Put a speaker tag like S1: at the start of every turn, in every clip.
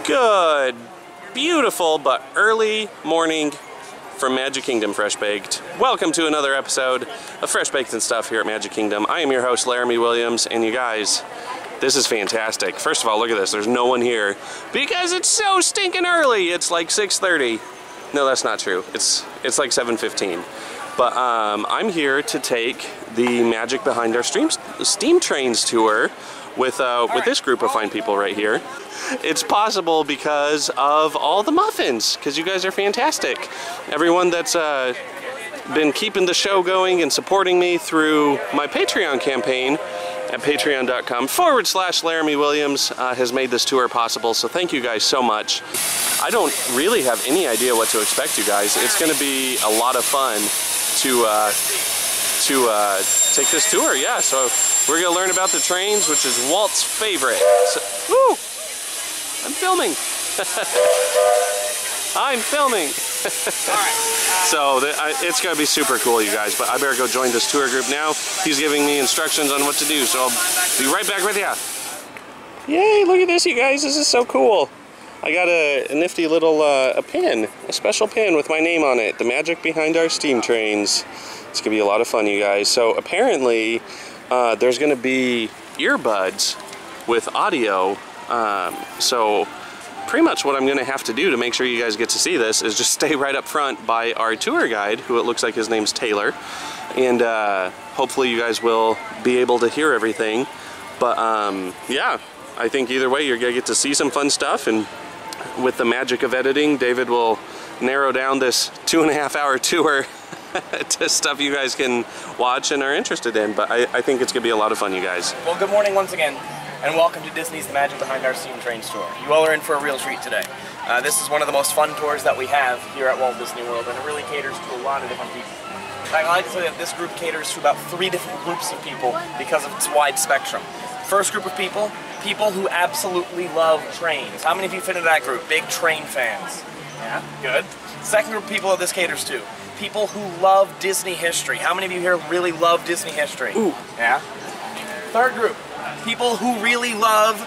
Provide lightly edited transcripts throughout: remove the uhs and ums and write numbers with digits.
S1: Good, beautiful, but early morning from Magic Kingdom Fresh Baked. Welcome to another episode of Fresh Baked and Stuff here at Magic Kingdom. I am your host, Laramie Williams, and you guys, this is fantastic. First of all, look at this. There's no one here because it's so stinking early. It's like 6:30. No, that's not true. It's like 7:15. But I'm here to take the Magic Behind Our Steam Trains tour with this group of fine people right here. It's possible because of all the muffins, because you guys are fantastic. Everyone that's been keeping the show going and supporting me through my Patreon campaign at patreon.com/Laramie Williams has made this tour possible, so thank you guys so much. I don't really have any idea what to expect, you guys. It's going to be a lot of fun to take this tour, yeah. So we're going to learn about the trains, which is Walt's favorite. So, woo! I'm filming. I'm filming. So it's going to be super cool, you guys, but I better go join this tour group now. He's giving me instructions on what to do, so I'll be right back with you. Yay, look at this, you guys. This is so cool. I got a nifty little a pin, a special pin with my name on it. The Magic Behind Our Steam Trains. It's going to be a lot of fun, you guys. So apparently there's going to be earbuds with audio. So pretty much what I'm going to have to do to make sure you guys get to see this is just stay right up front by our tour guide, who it looks like his name's Taylor. And hopefully you guys will be able to hear everything. But yeah, I think either way you're going to get to see some fun stuff. And with the magic of editing, David will narrow down this 2.5-hour tour to stuff you guys can watch and are interested in. But I think it's going to be a lot of fun, you guys.
S2: Well, good morning once again, and welcome to Disney's The Magic Behind Our Steam Trains tour. You all are in for a real treat today. This is one of the most fun tours that we have here at Walt Disney World, and it really caters to a lot of different people. In fact, I like to say that this group caters to about 3 different groups of people because of its wide spectrum. First group of people, people who absolutely love trains. How many of you fit into that group? Big train fans. Yeah, good. Second group of people that this caters to, people who love Disney history. How many of you here really love Disney history? Ooh. Yeah. Third group, people who really love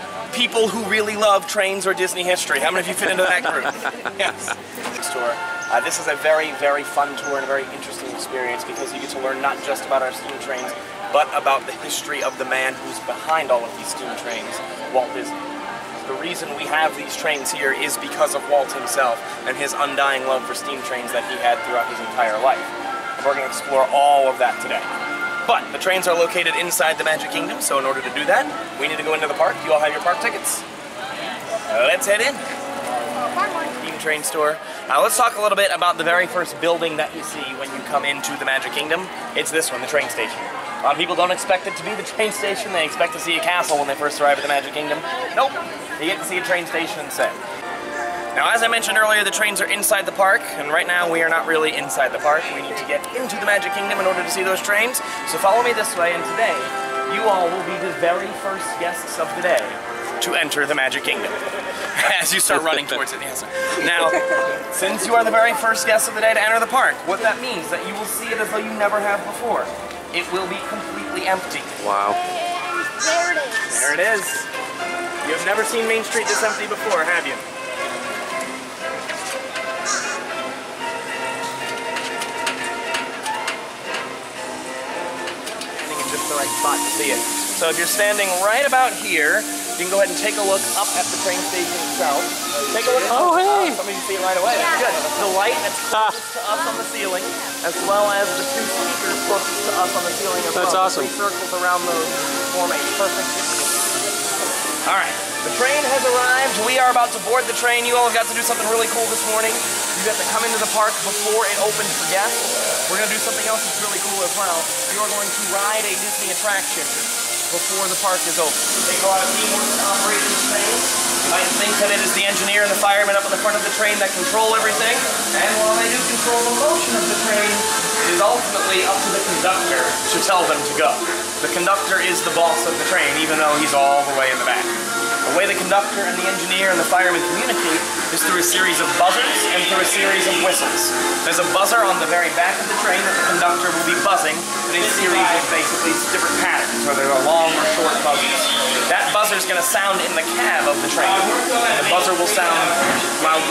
S2: trains or Disney history. How many of you fit into that group? Yes. This tour. This is a very, very fun tour and a very interesting experience because you get to learn not just about our steam trains, but about the history of the man who's behind all of these steam trains, Walt Disney. The reason we have these trains here is because of Walt himself and his undying love for steam trains that he had throughout his entire life. And we're going to explore all of that today. But the trains are located inside the Magic Kingdom, so in order to do that, we need to go into the park. You all have your park tickets. Let's head in. Steam train store. Let's talk a little bit about the very first building that you see when you come into the Magic Kingdom. It's this one, the train station. A lot of people don't expect it to be the train station. They expect to see a castle when they first arrive at the Magic Kingdom. Nope, you get to see a train station instead. Now, as I mentioned earlier, the trains are inside the park, and right now we are not really inside the park. We need to get into the Magic Kingdom in order to see those trains. So follow me this way, and today, you all will be the very first guests of the day to enter the Magic Kingdom. As you start running towards it, yes. Now, since you are the very first guests of the day to enter the park, what that means is that you will see it as though you never have before. It will be completely empty.
S1: Wow.
S3: There it is.
S2: There it is. You have never seen Main Street this empty before, have you? I think it's just the right spot to see it. So if you're standing right about here, you can go ahead and take a look up at the train station itself. Take a look.
S1: Oh, hey!
S2: Some of you see it right away. That's good. The light that's closest to us on the ceiling, as well as the 2 speakers closest to us on the ceiling as well.
S1: That's awesome.
S2: The 3 circles around those form a perfect picture. All right, the train has arrived. We are about to board the train. You all have got to do something really cool this morning. You got to come into the park before it opens for guests. We're going to do something else that's really cool as well. You are going to ride a Disney attraction before the park is open. They go out of teamwork to operate this train. You might think that it is the engineer and the fireman up on the front of the train that control everything. And while they do control the motion of the train, it is ultimately up to the conductor to tell them to go. The conductor is the boss of the train, even though he's all the way in the back. The way the conductor and the engineer and the fireman communicate is through a series of buzzers and through a series of whistles. There's a buzzer on the very back of the train that the conductor will be buzzing in a series of basically different patterns, whether they're long or short buzzers. That buzzer is going to sound in the cab of the train, and the buzzer will sound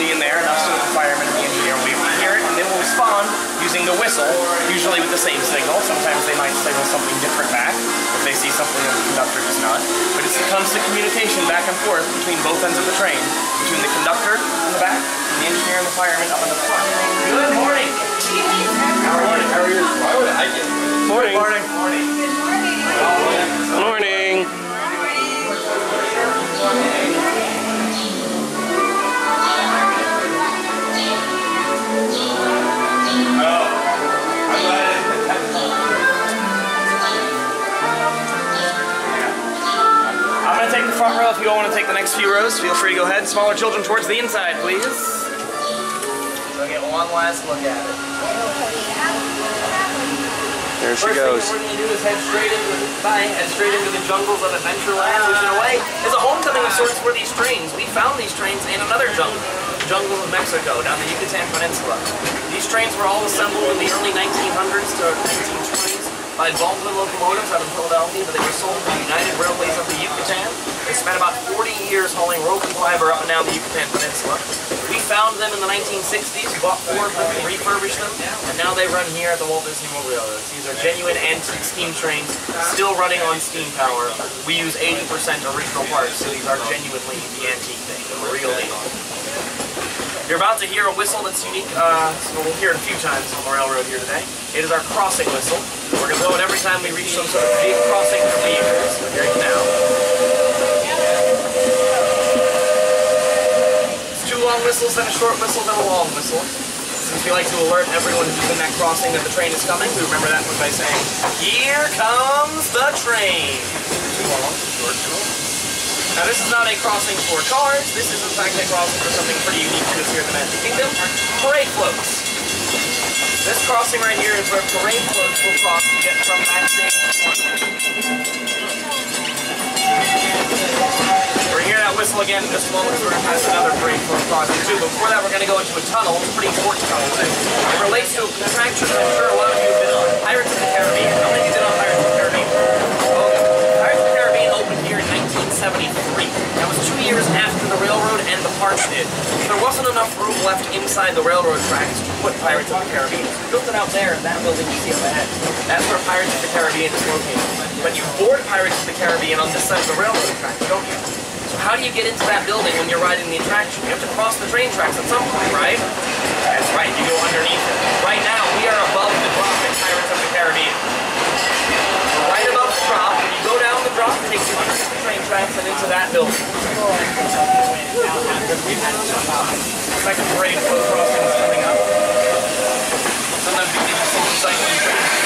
S2: in there, enough so that the firemen and the engineer will be able to hear it, and they will respond using the whistle, usually with the same signal. Sometimes they might signal something different back if they see something that the conductor does not. But it's the constant communication back and forth between both ends of the train, between the conductor in the back and the engineer and the fireman up in the front. Good morning. How are you? How are you? Why would I get?
S1: Morning.
S2: Morning. Morning.
S1: Morning.
S2: I'm going to take the front row. If you all want to take the next few rows, feel free to go ahead. Smaller children towards the inside, please. So get one last look at it.
S1: There she goes.
S2: First thing we're going to do is head straight into the jungles of Adventureland, which in a way is a homecoming of sorts for these trains. We found these trains in another jungle, the jungle of Mexico, down the Yucatan Peninsula. These trains were all assembled in the early 1900s to 1920s by Baldwin locomotives out of Philadelphia, but they were sold to United Railways of the Yucatan. They spent about 40 years hauling rope and fiber up and down the Yucatan Peninsula. We found them in the 1960s, bought 4 of them, refurbished them, and now they run here at the Walt Disney World Railroad. These are genuine antique steam trains, still running on steam power. We use 80% original parts, so these are genuinely the antique thing, the real deal. You're about to hear a whistle that's unique, so we'll hear it a few times on the railroad here today. It is our crossing whistle. We're going to blow it every time we reach some sort of big crossing for vehicles. We're hearing it now. It's 2 long whistles, then a short whistle, then a long whistle. Since we like to alert everyone who's in that crossing that the train is coming, we remember that one by saying, "Here comes the train." 2 long, short, short. Now this is not a crossing for cars, this is in fact a crossing for something pretty unique to us here in the Magic Kingdom, parade floats. This crossing right here is where parade floats will cross to get from that stage to we're hearing that whistle again in just a moment, we're going to pass another parade float crossing too, but before that we're going to go into a tunnel, it's a pretty important tunnel today. It relates to an attraction that I'm sure a lot of you have been on, Pirates of the Caribbean. How many of you have been on Pirates of the Caribbean? Pirates of the Caribbean opened here in 1973. That was 2 years after the railroad and the parks did. There wasn't enough room left inside the railroad tracks to put Pirates of the Caribbean. We built it out there in that building you see up ahead. That's where Pirates of the Caribbean is located. But you board Pirates of the Caribbean on this side of the railroad tracks, don't you? So how do you get into that building when you're riding the attraction? You have to cross the train tracks at some point, right? That's right, you go underneath it. Right now, we are above the drop in Pirates of the Caribbean. Right above the drop, when you go down the drop, it takes you underneath the train tracks and into that building. Second parade float crossing is coming up. Sometimes we can even see the cycling trains.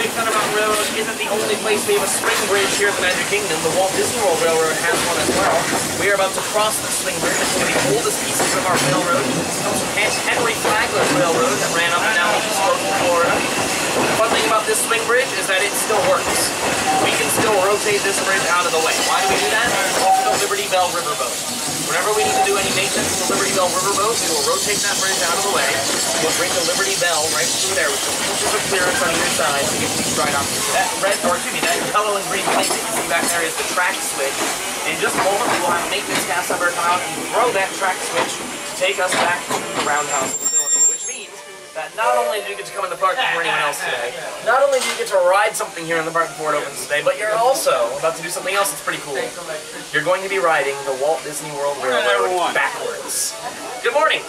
S2: Big Thunder Mountain Railroad isn't the only place we have a swing bridge here at the Magic Kingdom. The Walt Disney World Railroad has one as well. We are about to cross the swing bridge. It's one of the oldest pieces of our railroad. It comes from Henry Flagler's railroad that ran up and down East Coast of Florida. The fun thing about this swing bridge is that it still works. We can still rotate this bridge out of the way. Why do we do that? It's called the Liberty Bell Riverboat. Whenever we need to do any maintenance on the Liberty Bell Riverboat, we will rotate that bridge out of the way. We'll bring the Liberty Bell right through there with just inches of clearance on either side to get these right off. That yellow and green light that you see back there is the track switch. In just a moment, we will have a maintenance cast member come out and throw that track switch to take us back to the roundhouse facility, which means that not only do you get to come in the park before anyone else today, not only do you get to ride something here in the park before it opens today, but you're also about to do something else that's pretty cool. You're going to be riding the Walt Disney World Railroad backwards. Good morning.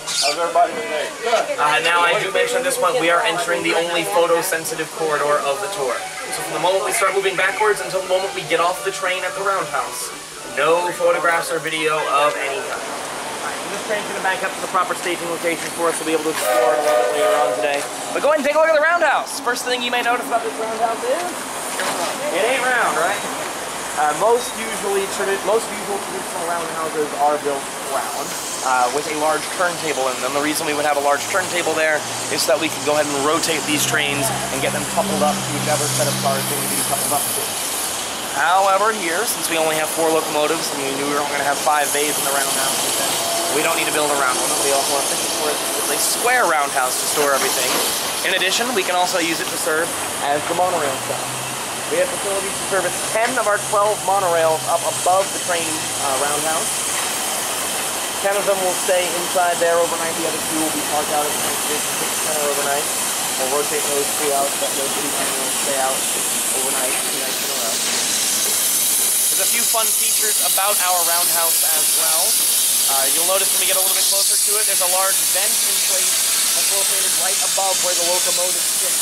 S4: How's everybody today? Good.
S2: Now I do mention at this point we are entering the only photosensitive corridor of the tour. So from the moment we start moving backwards until the moment we get off the train at the roundhouse, no photographs or video of any kind. This train's going to back up to the proper staging location for us to be able to explore it a little bit later on today. But go ahead and take a look at the roundhouse. First thing you may notice about this roundhouse is it ain't round, right? Most usual traditional roundhouses are built round with a large turntable in them. The reason we would have a large turntable there is so that we can go ahead and rotate these trains and get them coupled up to whichever set of cars they need to be coupled up to. However, here, since we only have 4 locomotives and we knew we were only going to have 5 bays in the roundhouse, we don't need to build a round one. We also want a square roundhouse to store everything. In addition, we can also use it to serve as the monorail stop. We have facilities to service 10 of our 12 monorails up above the train roundhouse. 10 of them will stay inside there overnight. The other 2 will be parked out at the train station center overnight. We'll rotate those 2 out, but those 2 will stay out overnight, 2 nights in a row. There's a few fun features about our roundhouse as well. You'll notice when we get a little bit closer to it, there's a large vent in place that's located right above where the locomotive sits.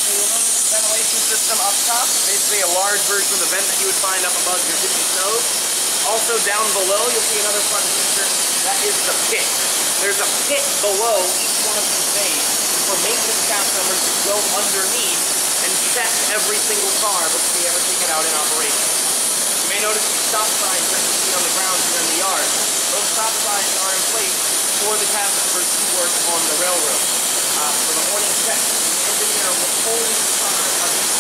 S2: So you'll notice the ventilation system up top, basically a large version of the vent that you would find up above your kitchen stove. Also down below, you'll see another fun feature, that is the pit. There's a pit below each one of these bays for maintenance staff members to go underneath and check every single car before they ever take it out in operation. You may notice these stop signs that you see on the ground here in the yard. Those stop signs are in place for the cast members who work on the railroad. For the morning check, the engineer will hold the car of these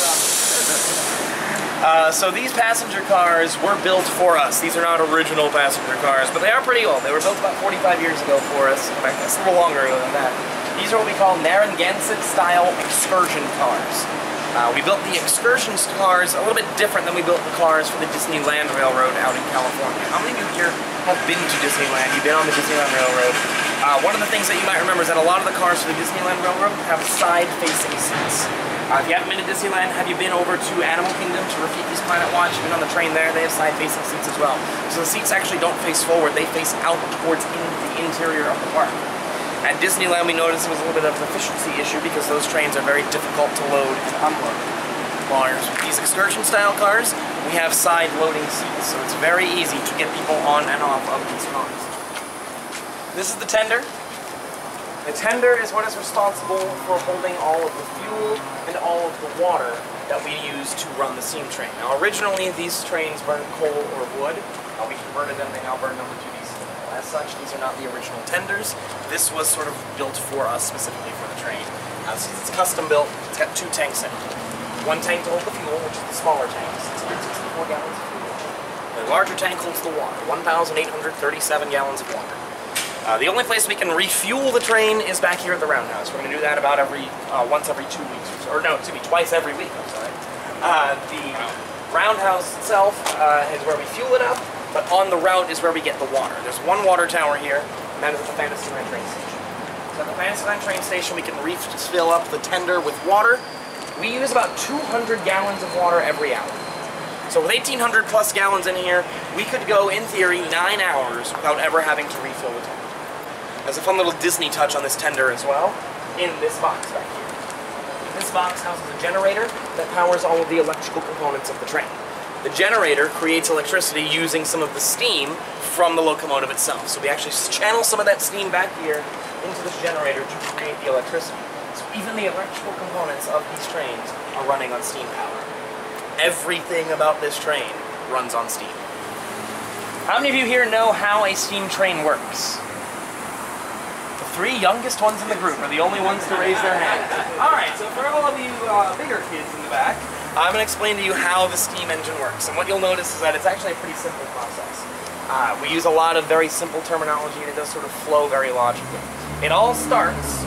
S2: so these passenger cars were built for us. These are not original passenger cars, but they are pretty old. They were built about 45 years ago for us. In fact, that's a little longer ago than that. These are what we call Narragansett-style excursion cars. We built the excursion cars a little bit different than we built the cars for the Disneyland Railroad out in California. How many of you here have been to Disneyland? You've been on the Disneyland Railroad. One of the things that you might remember is that a lot of the cars for the Disneyland Railroad have side-facing seats. If you haven't been to Disneyland, have you been over to Animal Kingdom to Rafiki's Planet Watch? You've been on the train there, they have side-facing seats as well. So the seats actually don't face forward, they face out towards the interior of the park. At Disneyland, we noticed there was a little bit of an efficiency issue because those trains are very difficult to load and unload. Whereas with these excursion-style cars, we have side-loading seats, so it's very easy to get people on and off of these cars. This is the tender. The tender is what is responsible for holding all of the fuel and all of the water that we use to run the steam train. Now, originally, these trains burned coal or wood. We converted them, they now burn number 2 diesel. As such, these are not the original tenders. This was sort of built for us specifically for the train. Since it's custom built, it's got 2 tanks in it. 1 tank to hold the fuel, which is the smaller tank, 664 gallons of fuel. The larger tank holds the water, 1,837 gallons of water. The only place we can refuel the train is back here at the roundhouse. We're going to do that about once every 2 weeks, or no, excuse me, twice every week, I'm sorry. The roundhouse itself is where we fuel it up, but on the route is where we get the water. There's 1 water tower here, and that is at the Fantasyland train station. So at the Fantasyland train station, we can refill up the tender with water. We use about 200 gallons of water every hour. So with 1,800 plus gallons in here, we could go, in theory, 9 hours without ever having to refill the tender. There's a fun little Disney touch on this tender as well, in this box back here. This box houses a generator that powers all of the electrical components of the train. The generator creates electricity using some of the steam from the locomotive itself. So we actually channel some of that steam back here into this generator to create the electricity. So even the electrical components of these trains are running on steam power. Everything about this train runs on steam. How many of you here know how a steam train works? The 3 youngest ones in the group are the only ones to raise their hands. Alright, so for all of you bigger kids in the back, I'm going to explain to you how the steam engine works. And what you'll notice is that it's actually a pretty simple process. We use a lot of very simple terminology and it does sort of flow very logically. It all starts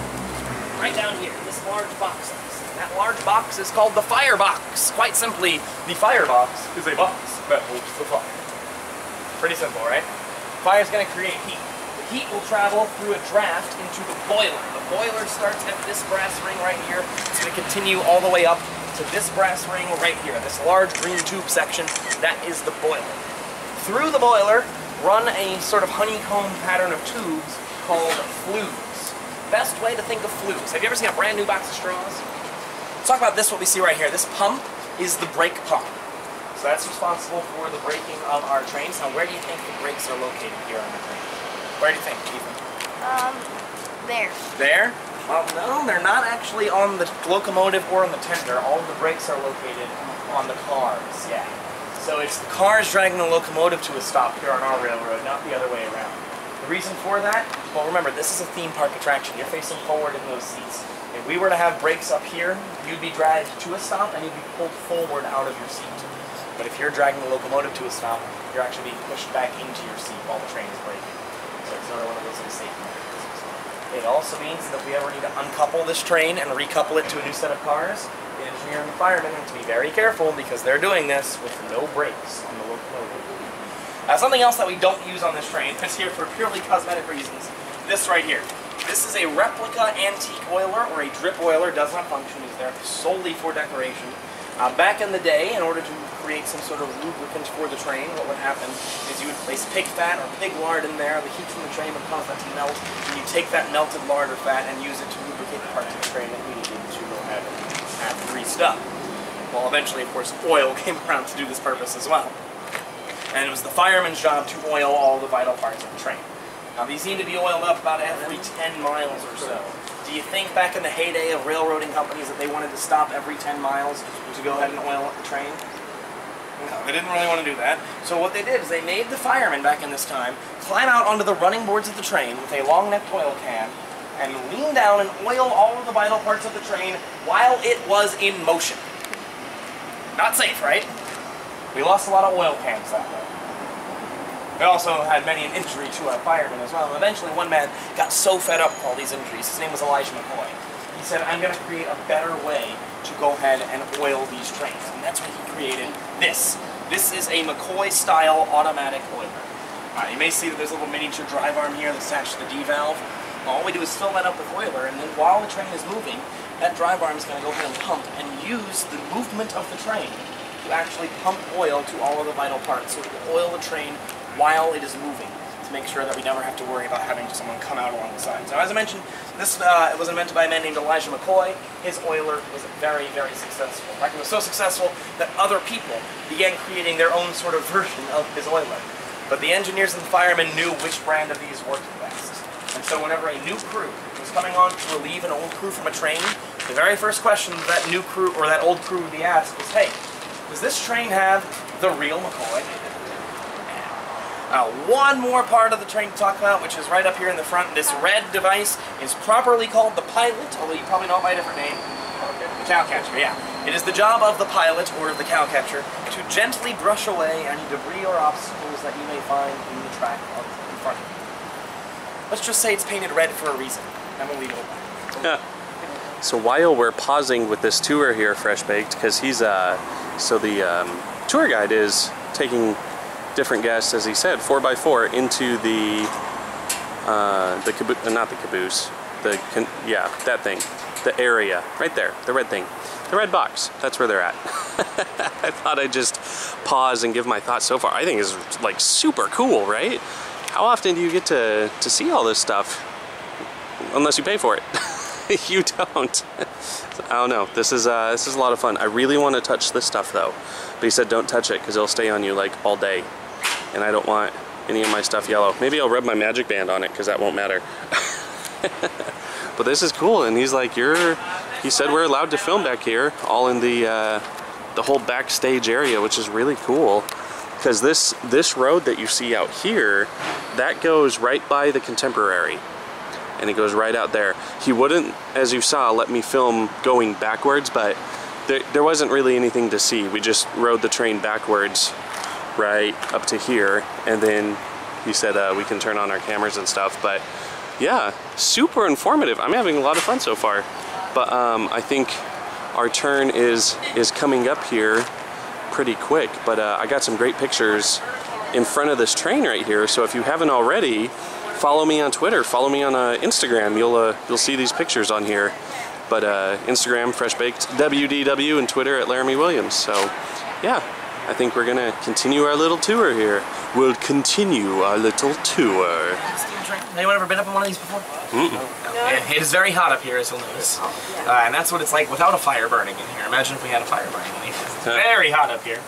S2: right down here, in this large box. That large box is called the firebox. Quite simply, the firebox is a box that holds the fire. Pretty simple, right? Fire's going to create heat. The heat will travel through a draft into the boiler. The boiler starts at this brass ring right here. It's going to continue all the way up to this brass ring right here, this large green tube section. That is the boiler. Through the boiler, run a sort of honeycomb pattern of tubes called flues. Best way to think of flues. Have you ever seen a brand new box of straws? Let's talk about this, what we see right here. This pump is the brake pump. So that's responsible for the braking of our trains. Now, where do you think the brakes are located here on the train? Where do you think, Ethan?
S3: There.
S2: There? Well, no, they're not actually on the locomotive or on the tender. All of the brakes are located on the cars, yeah. So it's the cars dragging the locomotive to a stop here on our railroad, not the other way around. The reason for that, Well, remember, this is a theme park attraction. You're facing forward in those seats. If we were to have brakes up here, you'd be dragged to a stop and you'd be pulled forward out of your seat. But if you're dragging the locomotive to a stop, you're actually being pushed back into your seat while the train is braking. So it's another one of those safety mechanisms. It also means that if we ever need to uncouple this train and recouple it to a new set of cars, the engineer and the fireman have to be very careful because they're doing this with no brakes on the locomotive. Something else that we don't use on this train, that's here for purely cosmetic reasons, this right here. This is a replica antique oiler, or a drip oiler, does not function, is there solely for decoration. Back in the day, in order to create some sort of lubricant for the train, what would happen is you would place pig fat or pig lard in there, the heat from the train would cause that to melt, and you take that melted lard or fat and use it to lubricate the parts of the train that we needed to go ahead and have greased up. Well, eventually, of course, oil came around to do this purpose as well. And it was the fireman's job to oil all the vital parts of the train. Now, these need to be oiled up about every 10 miles or so. Do you think back in the heyday of railroading companies that they wanted to stop every 10 miles to go ahead and oil up the train? No, they didn't really want to do that. So what they did is they made the firemen back in this time climb out onto the running boards of the train with a long-necked oil can and lean down and oil all of the vital parts of the train while it was in motion. Not safe, right? We lost a lot of oil cans that way. We also had many an injury to our firemen as well. And eventually one man got so fed up with all these injuries. His name was Elijah McCoy. He said, I'm going to create a better way to go ahead and oil these trains. And that's when he created this. This is a McCoy-style automatic oiler. You may see that there's a little miniature drive arm here that's attached to the D valve. All we do is fill that up with oiler, and then while the train is moving, that drive arm is going to go ahead and pump and use the movement of the train to actually pump oil to all of the vital parts. So it will oil the train while it is moving to make sure that we never have to worry about having someone come out along the sides. Now, as I mentioned, this it was invented by a man named Elijah McCoy. His oiler was very, very successful. In fact, it was so successful that other people began creating their own sort of version of his oiler. But the engineers and the firemen knew which brand of these worked the best. And so whenever a new crew was coming on to relieve an old crew from a train, the very first question that new crew, or that old crew would be asked was, hey, does this train have the real McCoy? One more part of the train to talk about, which is right up here in the front. This red device is properly called the pilot, although you probably know it by a different name. The cow catcher, yeah. It is the job of the pilot, or of the cow catcher, to gently brush away any debris or obstacles that you may find in the track in front of you. Let's just say it's painted red for a reason, and we'll leave it at that.
S1: So while we're pausing with this tour here, Fresh Baked, because he's, so the tour guide is taking different guests, as he said, 4x4 into the caboose, not the caboose, yeah, that thing, the area, right there, the red thing, the red box, that's where they're at. I thought I'd just pause and give my thoughts so far. I think it's like super cool, right? How often do you get to see all this stuff? Unless you pay for it. You don't. I don't know. This is a lot of fun. I really want to touch this stuff though, but he said don't touch it because it'll stay on you like all day, and I don't want any of my stuff yellow. Maybe I'll rub my magic band on it because that won't matter. But this is cool, and he's like, he said we're allowed to film back here, all in the whole backstage area, which is really cool. Because this road that you see out here, that goes right by the Contemporary. And it goes right out there. He wouldn't, as you saw, let me film going backwards, but there wasn't really anything to see. We just rode the train backwards right up to here, and then he said we can turn on our cameras and stuff. But yeah, super informative. I'm having a lot of fun so far. But I think our turn is coming up here pretty quick. But I got some great pictures in front of this train right here. So if you haven't already, follow me on Twitter, follow me on Instagram. You'll see these pictures on here. But Instagram, Fresh Baked WDW, and Twitter at Laramie Williams. So yeah, I think we're gonna continue our little tour here. We'll continue our little tour.
S2: Anyone ever been up in one of these before? No. It is very hot up here, as you'll notice. And that's what it's like without a fire burning in here. Imagine if we had a fire burning in here. It's very hot up here.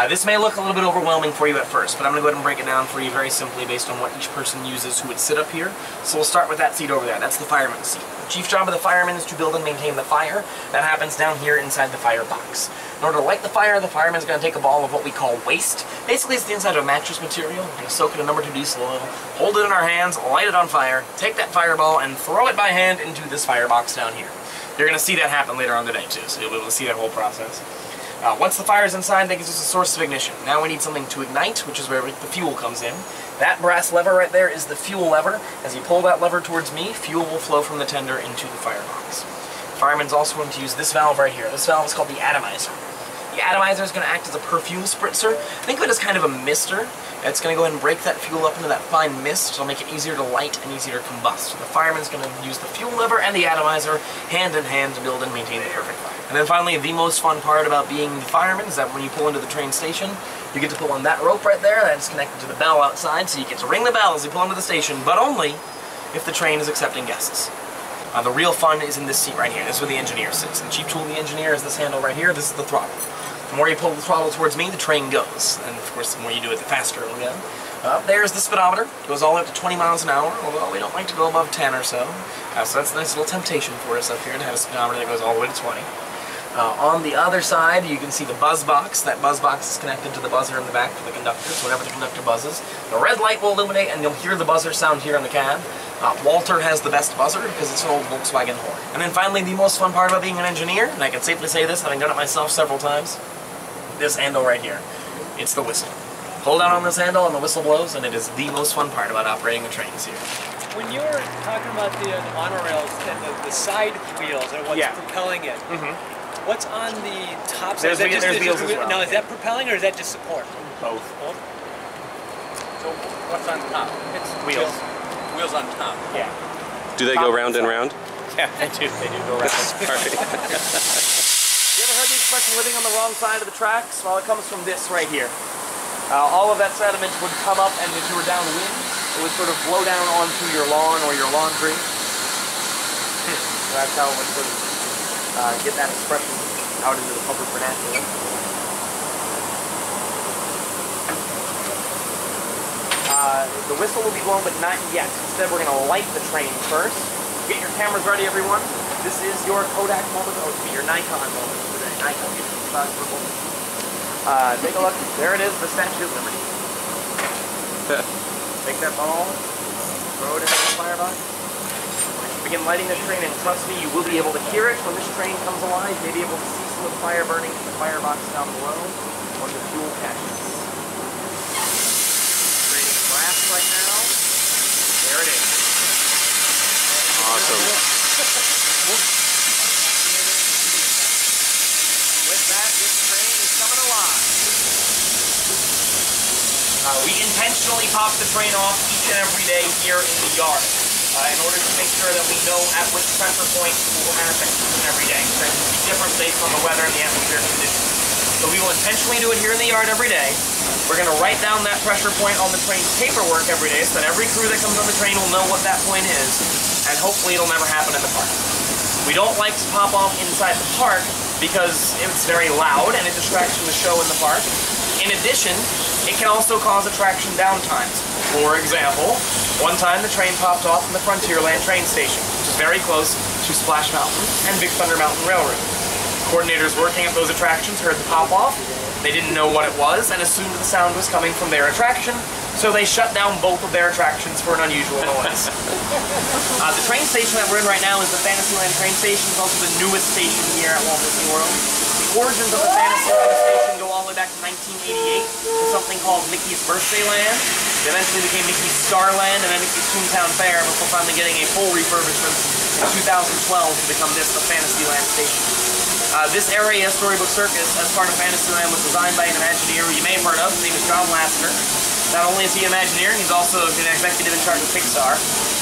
S2: This may look a little bit overwhelming for you at first, but I'm going to go ahead and break it down for you very simply based on what each person uses who would sit up here. So we'll start with that seat over there. That's the fireman's seat. The chief job of the fireman is to build and maintain the fire. That happens down here inside the firebox. In order to light the fireman's going to take a ball of what we call waste. Basically, it's the inside of a mattress material. We're going to soak it in number 2 diesel oil, hold it in our hands, light it on fire, take that fireball, and throw it by hand into this firebox down here. You're going to see that happen later on today, too, so you'll be able to see that whole process. Once the fire's inside, that gives us a source of ignition. Now we need something to ignite, which is where the fuel comes in. That brass lever right there is the fuel lever. As you pull that lever towards me, fuel will flow from the tender into the firebox. The fireman's also going to use this valve right here. This valve is called the atomizer. The atomizer is going to act as a perfume spritzer. Think of it as kind of a mister. It's going to go ahead and break that fuel up into that fine mist, so it'll make it easier to light and easier to combust. So the fireman's going to use the fuel lever and the atomizer hand in hand to build and maintain the perfect fire. And then finally, the most fun part about being the fireman is that when you pull into the train station, you get to pull on that rope right there that's connected to the bell outside, so you get to ring the bell as you pull into the station, but only if the train is accepting guests. The real fun is in this seat right here. This is where the engineer sits. The chief tool of the engineer is this handle right here. This is the throttle. The more you pull the throttle towards me, the train goes. And of course, the more you do it, the faster it'll go. There's the speedometer. It goes all the way up to 20 miles an hour, although we don't like to go above 10 or so. So that's a nice little temptation for us up here to have a speedometer that goes all the way to 20. On the other side, you can see the buzz box. That buzz box is connected to the buzzer in the back for the conductor, so whenever the conductor buzzes, the red light will illuminate and you'll hear the buzzer sound here in the cab. Walter has the best buzzer because it's an old Volkswagen horn. And then finally, the most fun part about being an engineer, and I can safely say this, having done it myself several times, this handle right here. It's the whistle. Pull down on this handle and the whistle blows, and it is the most fun part about operating the trains here.
S5: When you were talking about the monorails and the side wheels and what's propelling it, what's on the top side?
S2: There's wheels as well.
S5: Now, is that propelling or is that just support?
S2: Both.
S5: So what's on top? It's
S2: wheels.
S5: Wheels on top.
S2: Yeah.
S1: Do they go round and round?
S2: Yeah, they do. They do go round.
S1: Alright.
S2: You ever heard the expression living on the wrong side of the tracks? Well, it comes from this right here. All of that sediment would come up, and if you were downwind, it would sort of blow down onto your lawn or your laundry. So that's how it would sort of get that expression out into the public vernacular. The whistle will be blown, but not yet. Instead, we're going to light the train first. Get your cameras ready, everyone. This is your Kodak moment, or your Nikon moment today. Nikon, get your photographer moment. Take a look. There it is, the Statue of Liberty. Take that ball, throw it into the firebox. Begin lighting this train, and trust me, you will be able to hear it when this train comes alive. You may be able to see some of the fire burning in the firebox down below when the fuel catches. Creating brass right now. There it is.
S1: Awesome.
S2: With that, this train is coming alive. We intentionally pop the train off each and every day here in the yard in order to make sure that we know at which pressure point we will manifest each and every day. That can be different based on the weather and the atmospheric conditions. So we will intentionally do it here in the yard every day. We're going to write down that pressure point on the train's paperwork every day so that every crew that comes on the train will know what that point is, and hopefully it'll never happen in the park. We don't like to pop off inside the park because it's very loud and it distracts from the show in the park. In addition, it can also cause attraction downtimes. For example, one time the train popped off from the Frontierland train station, which is very close to Splash Mountain and Big Thunder Mountain Railroad. Coordinators working at those attractions heard the pop-off. They didn't know what it was and assumed the sound was coming from their attraction, so they shut down both of their attractions for an unusual noise. The train station that we're in right now is the Fantasyland train station. It's also the newest station here at Walt Disney World. The origins of the Fantasyland station go all the way back to 1988 to something called Mickey's Birthday Land. It eventually became Mickey's Starland and then Mickey's Toontown Fair before finally getting a full refurbishment in 2012 to become this, the Fantasyland station. This area, Storybook Circus, as part of Fantasyland, was designed by an Imagineer who you may have heard of. His name is John Lasseter. Not only is he an Imagineer, he's also an executive in charge of Pixar.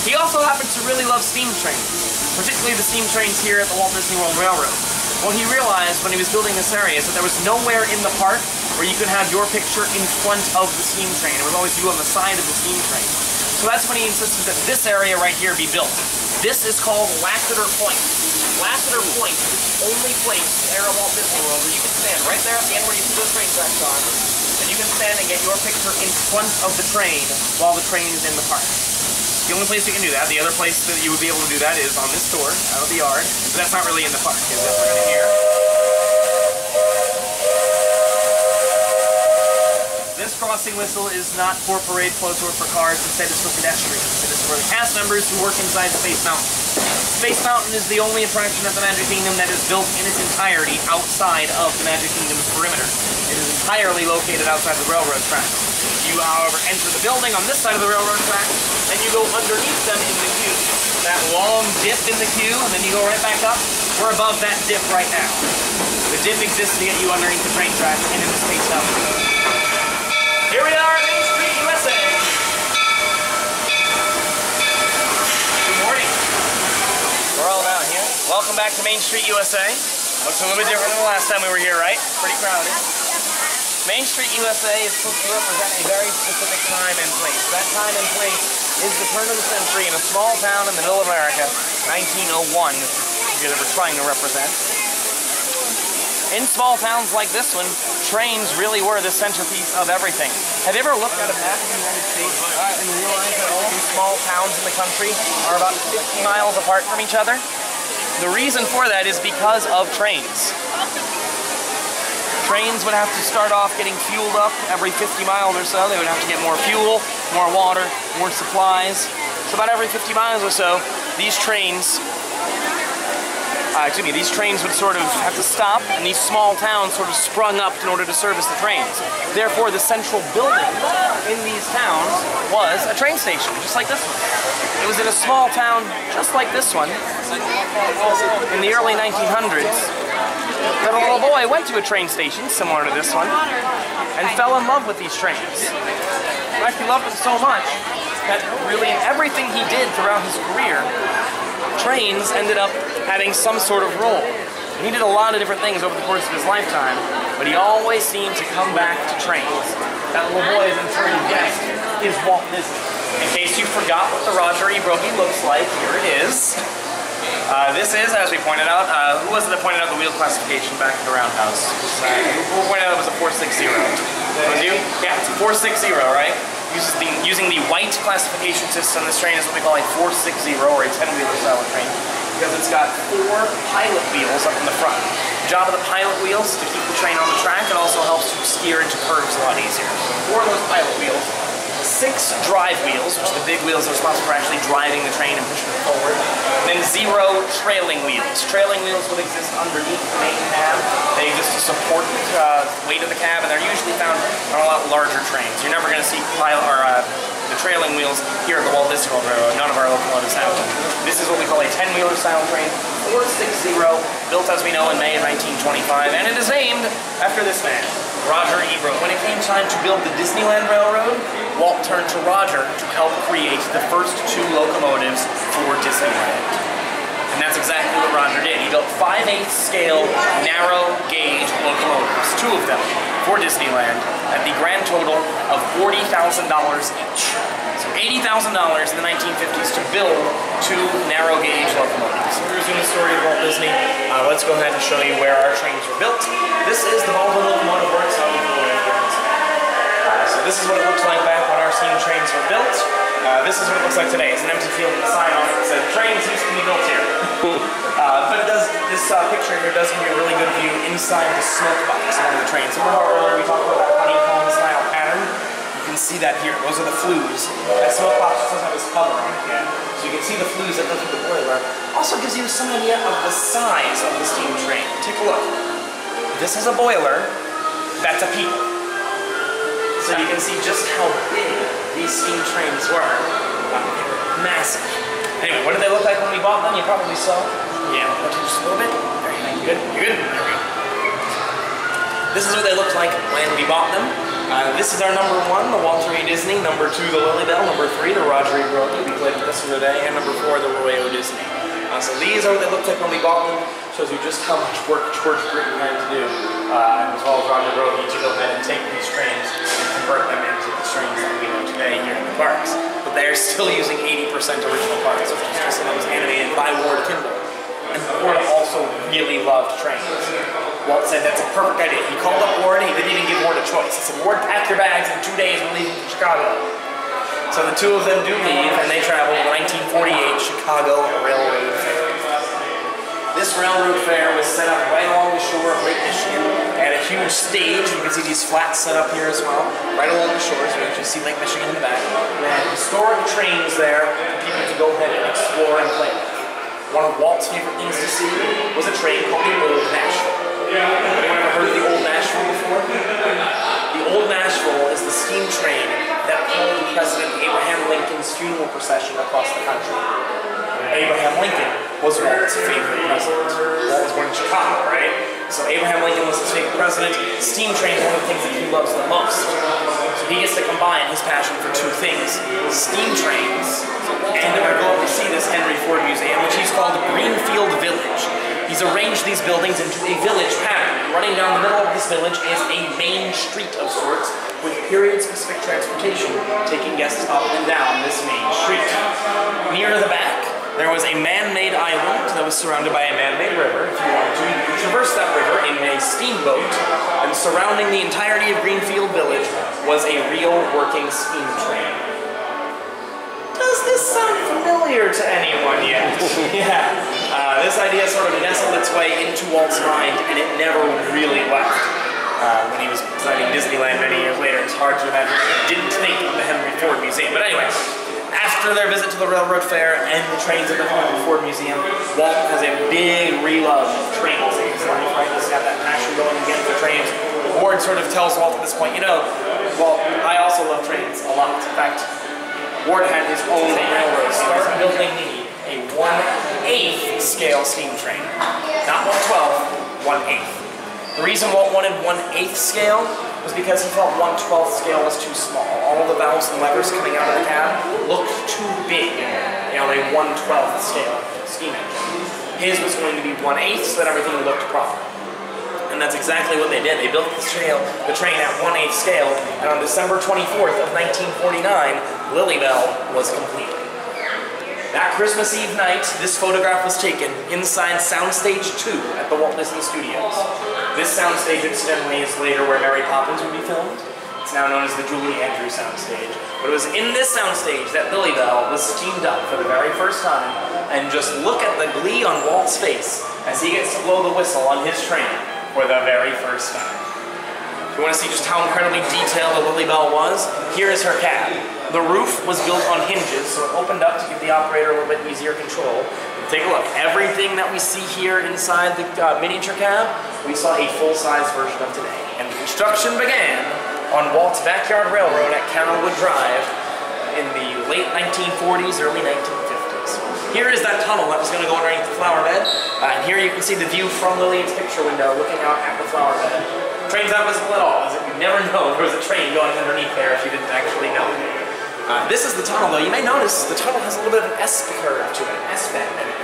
S2: He also happens to really love steam trains, particularly the steam trains here at the Walt Disney World Railroad. What he realized when he was building this area is that there was nowhere in the park where you could have your picture in front of the steam train. It was always you on the side of the steam train. So that's when he insisted that this area right here be built. This is called Lassiter Point. Lassiter Point is the only place there at Walt Disney World where you can stand right there at the end where you see those train tracks on, and you can stand and get your picture in front of the train while the train is in the park. The only place you can do that. The other place that you would be able to do that is on this tour, out of the yard, but that's not really in the park. Is this we're gonna hear? This crossing whistle is not for parade floats or for cars, instead it's for pedestrians. It is for the cast members who work inside Space Mountain. Space Mountain is the only attraction at the Magic Kingdom that is built in its entirety outside of the Magic Kingdom's perimeter. It is entirely located outside the railroad tracks. You, however, enter the building on this side of the railroad track, and you go underneath them in the queue. That long dip in the queue, and then you go right back up. We're above that dip right now. The dip exists to get you underneath the train track and into Space Mountain. Here we are at Main Street, USA. Good morning. We're all down here. Welcome back to Main Street, USA. Looks a little bit different than the last time we were here, right? Pretty crowded. Main Street, USA is supposed to represent a very specific time and place. That time and place is the turn of the century in a small town in the middle of America, 1901, if you're ever trying to represent. In small towns like this one, trains really were the centerpiece of everything. Have you ever looked at a map of the United States and realized that all these small towns in the country are about 50 miles apart from each other? The reason for that is because of trains. Trains would have to start off getting fueled up every 50 miles or so. They would have to get more fuel, more water, more supplies. So about every 50 miles or so, these trains would sort of have to stop, and these small towns sort of sprung up in order to service the trains. Therefore, the central building in these towns was a train station, just like this one. It was in a small town just like this one in the early 1900s that a little boy went to a train station similar to this one and fell in love with these trains. In fact, he loved them so much that really in everything he did throughout his career, trains ended up having some sort of role. And he did a lot of different things over the course of his lifetime, but he always seemed to come back to trains. That little boy, as I'm sure you guessed, is Walt Disney. In case you forgot what the Roger E. Brogy looks like, here it is. This is, as we pointed out, who was it that pointed out the wheel classification back at the Roundhouse? Who pointed out it was a 460? Was you? Yeah, it's a 460, right? Using the white classification system, this train is what we call a 460 or a 10-wheeler style train, because it's got 4 pilot wheels up in the front. The job of the pilot wheels is to keep the train on the track. It also helps to steer into curves a lot easier. 4 of those pilot wheels, 6 drive wheels, which are the big wheels that are responsible for actually driving the train and pushing it forward, and then 0 trailing wheels. Trailing wheels would exist underneath the main cab. They exist to support the weight of the cab, and they're usually found on a lot larger trains. You're never going to see the trailing wheels here at the Walt Disney World Railroad. None of our locomotives have them. This is what we call a 10-wheeler style train, 460, built as we know in May of 1925, and it is named after this man, Roger E. Brogy. When it came time to build the Disneyland Railroad, Walt turned to Roger to help create the first 2 locomotives for Disneyland. And that's exactly what Roger did. He built 5/8 scale, narrow gauge locomotives, 2 of them, for Disneyland, at the grand total of $40,000 each. So $80,000 in the 1950s to build 2 narrow gauge locomotives. So here's the story of Walt Disney. Let's go ahead and show you where our trains were built. This is the Baldwin Locomotive Works out in Florida. So this is what it looks like back when our steam trains were built. This is what it looks like today. It's an empty field with a sign on it that says, "Trains used to be built here." But this picture here does give you a really good view inside the smoke box on the train. So remember earlier we talked about that honeycomb style pattern? You can see that here. Those are the flues. That smoke box just doesn't have this cover on it yet. So you can see the flues that go through the boiler. Also gives you some idea of the size of the steam train. Take a look. This is a boiler. That's a peak. So you can see just how big these steam trains were. Massive. Anyway, what did they look like when we bought them? You probably saw. Yeah, look just a little bit. There you go. You good? You good? There we go. This is what they looked like when we bought them. This is our number 1, the Walter E. Disney. Number 2, the Lily Bell. Number 3, the Roger E. Brogy. We played with this one today. And number 4, the Roy O. Disney. So these are what they looked like when we bought them. Shows you just how much work George Britain had to do, as well as Roger Brody, to go ahead and take these trains and convert them into the trains that we know today here in the parks. But they're still using 80% original parts, which is just that was animated by Ward Kimball. And Ward also really loved trains. Walt said that's a perfect idea. He called up Ward, he didn't even give Ward a choice. He said, Ward, pack your bags, in 2 days we're leaving for Chicago. So the two of them do leave, and they travel to the 1948 Chicago Railroad Fair. This railroad fair was set up right along the shore of Lake Michigan. They had a huge stage. You can see these flats set up here as well, right along the shore, so you actually see Lake Michigan in the back. They had historic trains there for people to go ahead and explore and play with. One of Walt's favorite things to see was a train called the Old Nashville. Anyone ever heard of the Old Nashville before? The Old Nashville is the steam train that pulled President Abraham Lincoln's funeral procession across the country. Abraham Lincoln was Walt's favorite president. Walt was born in Chicago, right? So Abraham Lincoln was his favorite president. Steam train is one of the things that he loves the most. So he gets to combine his passion for two things: steam trains, and they're going to go up to see this Henry Ford Museum, which he's called Greenfield Village. He's arranged these buildings into a village pattern. Running down the middle of this village is a main street of sorts with period-specific transportation taking guests up and down this main street. Near the back, there was a man-made island that was surrounded by a man-made river. If you wanted to, you could traverse that river in a steamboat, and surrounding the entirety of Greenfield Village was a real working steam train. Does this sound familiar to anyone yet? Yeah. This idea sort of nestled its way into Walt's mind, and it never really left. When he was designing Disneyland many years later, it's hard to imagine he didn't think of the Henry Ford Museum. But anyway, after their visit to the Railroad Fair and the trains at the Henry Ford Museum, Walt has a big re-love of trains in his life, right? He's got that passion going again for trains. Ward sort of tells Walt at this point, you know, Walt, I also love trains a lot. In fact, Ward had his own railroad. Start building me a 1/8 scale steam train. Not 1/12, 1/8. The reason Walt wanted 1/8 scale was because he felt 1/12 scale was too small. All of the valves and levers coming out of the cab looked too big on a 1/12 scale steam engine. His was going to be 1/8 so that everything looked proper. And that's exactly what they did. They built the train at 1/8 scale, and on December 24th of 1949, Lilybell was complete. That Christmas Eve night, this photograph was taken inside Soundstage 2 at the Walt Disney Studios. This soundstage, incidentally, is later where Mary Poppins would be filmed. It's now known as the Julie Andrews soundstage. But it was in this soundstage that Lilybell was steamed up for the very first time, and just look at the glee on Walt's face as he gets to blow the whistle on his train for the very first time. If you want to see just how incredibly detailed the Lilybell was, here is her cab. The roof was built on hinges, so it opened up to give the operator a little bit easier control. Take a look. Everything that we see here inside the miniature cab, we saw a full-size version of today. And construction began on Walt's Backyard Railroad at Carolwood Drive in the late 1940s, early 1950s. Here is that tunnel that was going to go underneath the flower bed. And here you can see the view from Lillian's picture window looking out at the flower bed. Train's not visible at all, as if you'd never know there was a train going underneath there if you didn't actually know. This is the tunnel, though. You may notice the tunnel has a little bit of an S-curve to it, an S-bend in it.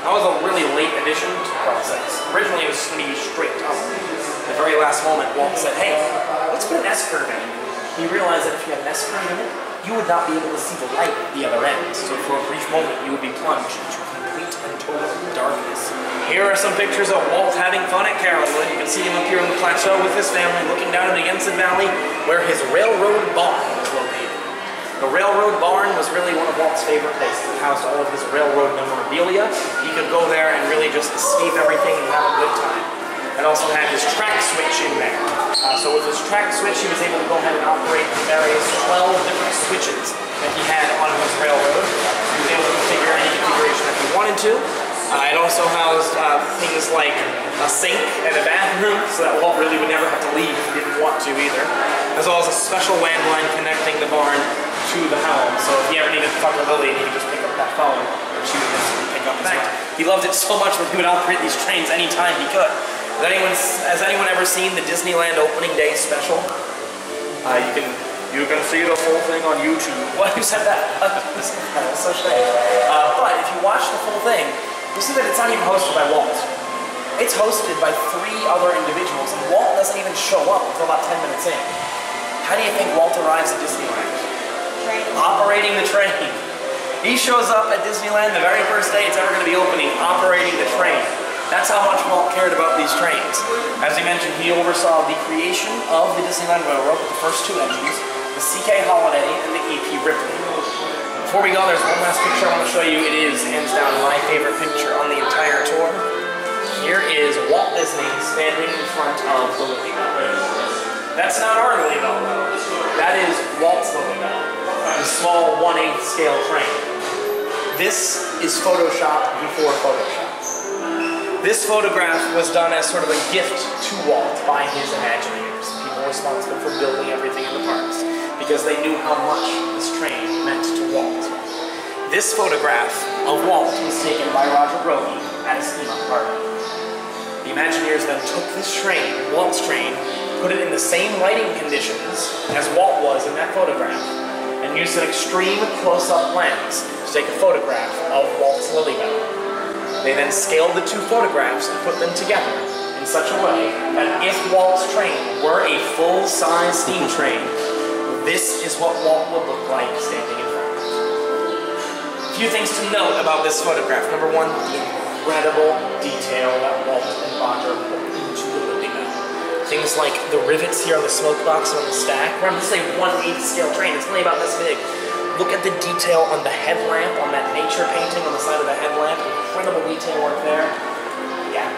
S2: That was a really late addition to the process. Originally, it was going to be straight tunnel. At the very last moment, Walt said, hey, let's put an S-curve in. He realized that if you had an S-curve in it, you would not be able to see the light at the other end. So for a brief moment, you would be plunged into complete and total darkness. Here are some pictures of Walt having fun at Carolwood. You can see him up here on the plateau with his family, looking down at the Yenson Valley, where his railroad barn was located. The railroad barn was really one of Walt's favorite places. It housed all of his railroad memorabilia. He could go there and really just escape everything and have a good time. And also had his track switch in there. So with his track switch, he was able to go ahead and operate the various 12 different switches that he had on his railroad. He was able to configure any configuration that he wanted to. It also housed things like a sink and a bathroom, so that Walt really would never have to leave if he didn't want to either. As well as a special landline connecting the barn to the helm, so if he ever needed to talk to Lily, he could just pick up that phone, or she would just pick up his phone. He loved it so much when he would operate these trains anytime he could. Has anyone ever seen the Disneyland opening day special? You can You can see the full thing on YouTube. What? Who said that? That's so strange. But if you watch the full thing, you'll see that it's not even hosted by Walt. It's hosted by 3 other individuals, and Walt doesn't even show up until about 10 minutes in. How do you think Walt arrives at Disneyland? Operating the train. He shows up at Disneyland the very first day it's ever going to be opening, operating the train. That's how much Walt cared about these trains. As he mentioned, he oversaw the creation of the Disneyland Railroad with the first 2 engines, the CK Holiday and the EP Ripley. Before we go, there's one last picture I want to show you. It is, hands down, my favorite picture on the entire tour. Here is Walt Disney standing in front of the Lily Bell. That's not our Lily Bell, though. That is Walt's Lily Bell, the small 1/8 scale train. This is Photoshop before Photoshop. This photograph was done as sort of a gift to Walt by his Imagineers, people responsible for building everything in the parks, because they knew how much this train meant to Walt. This photograph of Walt was taken by Roger Brody at a ski party. The Imagineers then took this train, Walt's train, put it in the same lighting conditions as Walt was in that photograph, and used an extreme close-up lens to take a photograph of Walt's Lily Bell. They then scaled the 2 photographs and put them together in such a way that if Walt's train were a full-size steam train, this is what Walt would look like standing in front of it. A few things to note about this photograph. Number 1, the incredible detail that Walt and Roger put into the Lily Bell. Things like the rivets here on the smoke box and on the stack. Remember, this is a 1/8 scale train. It's only about this big. Look at the detail on the headlamp, on that nature painting on the side of the headlamp. Incredible detail work there. Yeah.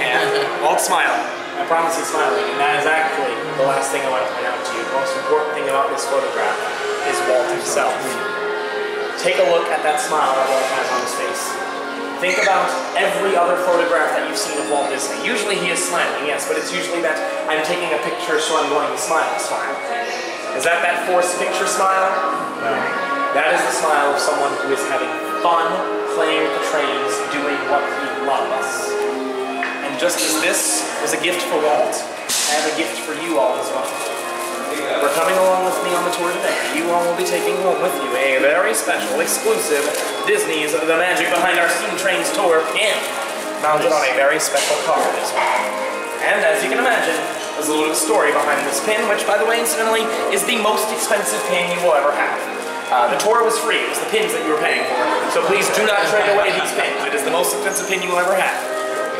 S2: Yeah. Walt's smiling. I promise he's smiling. And that is actually the last thing I want to point out to you. The most important thing about this photograph is Walt himself. Take a look at that smile that Walt has on his face. Think about every other photograph that you've seen of Walt Disney. Usually he is smiling, yes, but it's usually that I'm taking a picture so I'm going to smile. Is that forced picture smile? No. That is the smile of someone who is having fun, playing with the trains, doing what he loves. And just as this was a gift for Walt, I have a gift for you all as well. We're coming along with me on the tour today. You all will be taking home with you a very special, exclusive Disney's The Magic Behind Our Steam Trains tour pin, mounted on a very special card as well. And as you can imagine, there's a little bit of story behind this pin, which, by the way, incidentally, is the most expensive pin you will ever have. The tour was free. It was the pins that you were paying for. So please do not trade away these pins. It is the most expensive pin you will ever have.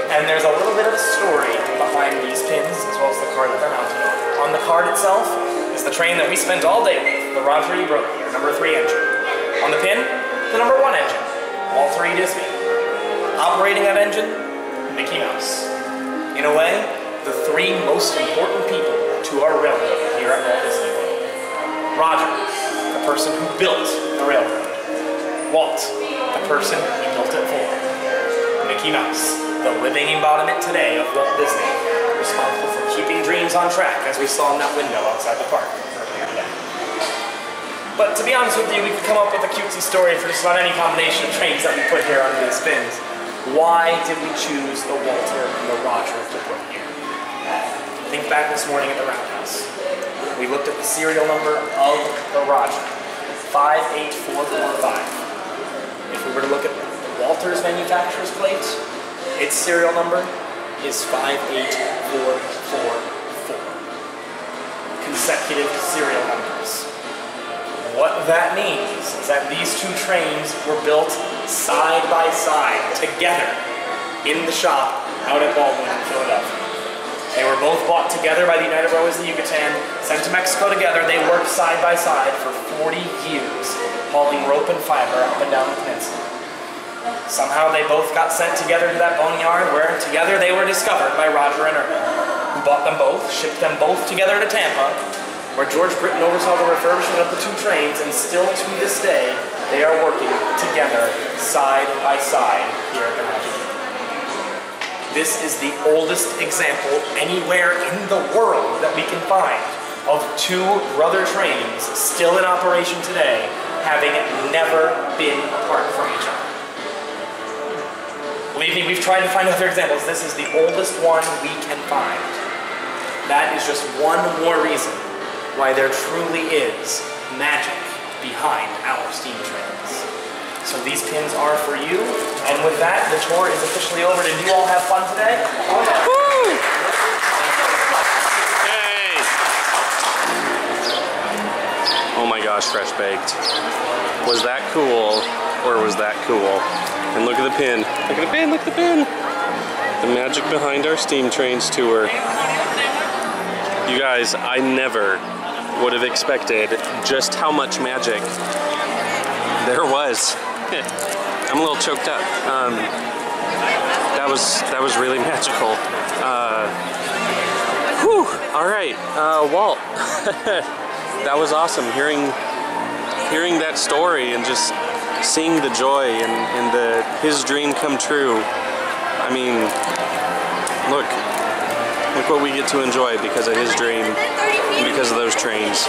S2: And there's a little bit of a story behind these pins, as well as the card that they're mounted on. On the card itself is the train that we spent all day with, the Roger E. Brody, our number 3 engine. On the pin, the number 1 engine, Walter E. Disney. Operating that engine, Mickey Mouse. In a way, the 3 most important people to our railroad here at Walt Disney World. Roger, the person who built the railroad. Walt, the person he built it for. Mickey Mouse, the living embodiment today of Walt Disney, responsible for keeping dreams on track, as we saw in that window outside the park earlier today. But to be honest with you, we could come up with a cutesy story for just about any combination of trains that we put here under these pins. Why did we choose the Walter and the Roger to put here? Think back this morning at the Roundhouse. We looked at the serial number of the Roger, 58445. If we were to look at Walter's manufacturer's plate, its serial number is 58444. Consecutive serial numbers. What that means is that these 2 trains were built side by side, together, in the shop out at Baldwin in Philadelphia. They were both bought together by the United Railways of the Yucatan, sent to Mexico together. They worked side by side for 40 years, hauling rope and fiber up and down the peninsula. Somehow they both got sent together to that boneyard where together they were discovered by Roger and Irving, who bought them both, shipped them both together to Tampa, where George Britton oversaw the refurbishment of the 2 trains, and still to this day, they are working together side by side here at the Magic Kingdom. This is the oldest example anywhere in the world that we can find of 2 brother trains still in operation today, having never been apart from each other. Believe me, we've tried to find other examples. This is the oldest one we can find. that is just one more reason why there truly is magic behind our steam trains. So these pins are for you, and with that, the tour is officially over. Did you all have fun today?
S1: Woo! Yay! Oh my gosh, Fresh Baked. Was that cool, or was that cool? And look at the pin. Look at the pin, look at the pin. The magic behind our Steam Trains tour. You guys, I never would have expected just how much magic there was. I'm a little choked up. That was really magical. Whew. All right, Walt. That was awesome. Hearing that story and just seeing the joy and his dream come true. I mean, look what we get to enjoy because of his dream and because of those trains.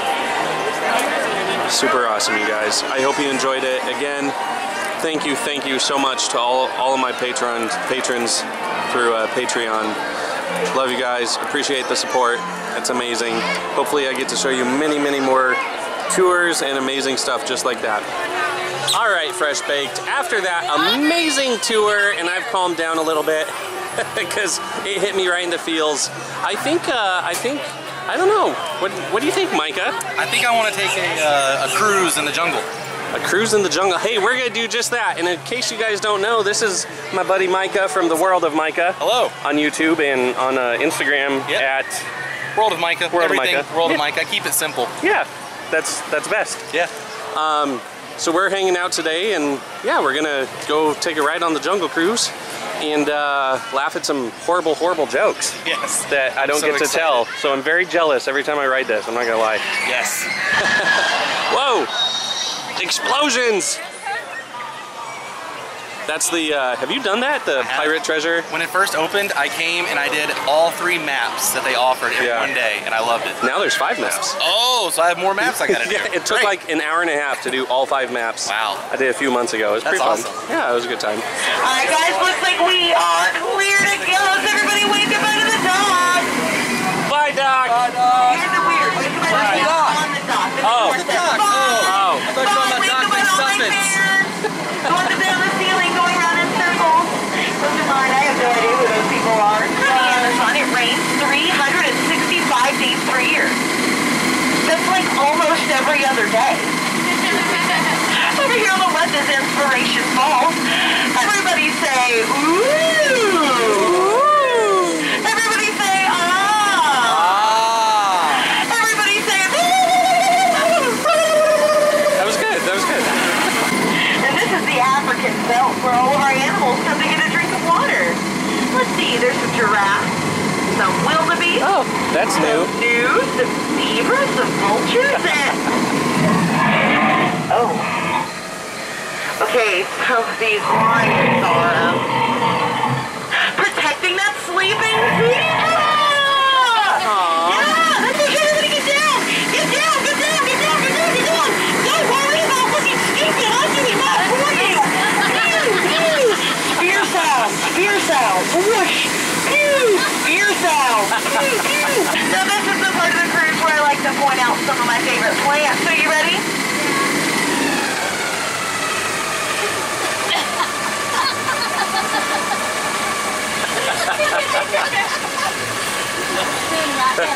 S1: Super awesome, you guys. I hope you enjoyed it. Again, thank you so much to all of my patrons through Patreon. Love you guys. Appreciate the support. It's amazing. Hopefully I get to show you many more tours and amazing stuff just like that. All right, Fresh Baked. After that amazing tour, and I've calmed down a little bit because it hit me right in the feels. I don't know. What do you think, Micah?
S6: I think I want to take a cruise in the jungle.
S1: A cruise in the jungle. Hey, we're gonna do just that. And in case you guys don't know, this is my buddy Micah from the World of Micah.
S6: Hello.
S1: On YouTube and on Instagram at
S6: World of Micah.
S1: World
S6: Everything
S1: of Micah.
S6: World of Micah. Keep it simple.
S1: Yeah, that's best.
S6: Yeah.
S1: So we're hanging out today, and yeah, we're gonna go take a ride on the Jungle Cruise and laugh at some horrible jokes.
S6: Yes.
S1: That I don't get to tell. So I'm very jealous every time I ride this. I'm not gonna lie.
S6: Yes.
S1: Whoa! Explosions! That's the, have you done that? The pirate treasure?
S6: When it first opened, I came and I did all 3 maps that they offered in one day, and I loved it.
S1: Now there's 5 maps.
S6: Oh, so I have more maps I gotta do.
S1: Yeah, it took like an hour and a half to do all 5 maps.
S6: Wow.
S1: I did a few months ago. It was pretty fun.
S6: Awesome.
S1: Yeah, it was a good time.
S7: Alright guys, looks like we are clear to go. Everybody wave goodbye to the dog.
S1: Bye, Doc!
S7: Here's the weird. Wave goodbye to the dog. On the dog.
S1: Oh. The
S7: dog.
S1: Oh.
S7: I thought you were on my dog by Suffix. Going to down the ceiling, going around in circles. Look at mine, I have no idea who those people are. Amazon, it rains 365 days per year. That's like almost every other day. Over here on the left is Inspiration Falls. Everybody say, ooh. Everybody say, ah. Everybody say,
S1: That was good. That was good.
S7: And this is the African belt where all of our animals come to get a drink of water. Let's see, there's some giraffes, some wildebeest.
S1: Oh, that's new.
S7: Some zebras, some vultures, and... Oh. Okay, so these lions are protecting that sleeping zebra! Yeah, that's okay, everybody get down! Get down, get down, get down, get down, get down! Don't worry about looking stupid, I'll do it not for you! Spear sound, whoosh! Spear sound! Now this is the part of the cruise where I like to point out some of my favorite plants. So you ready?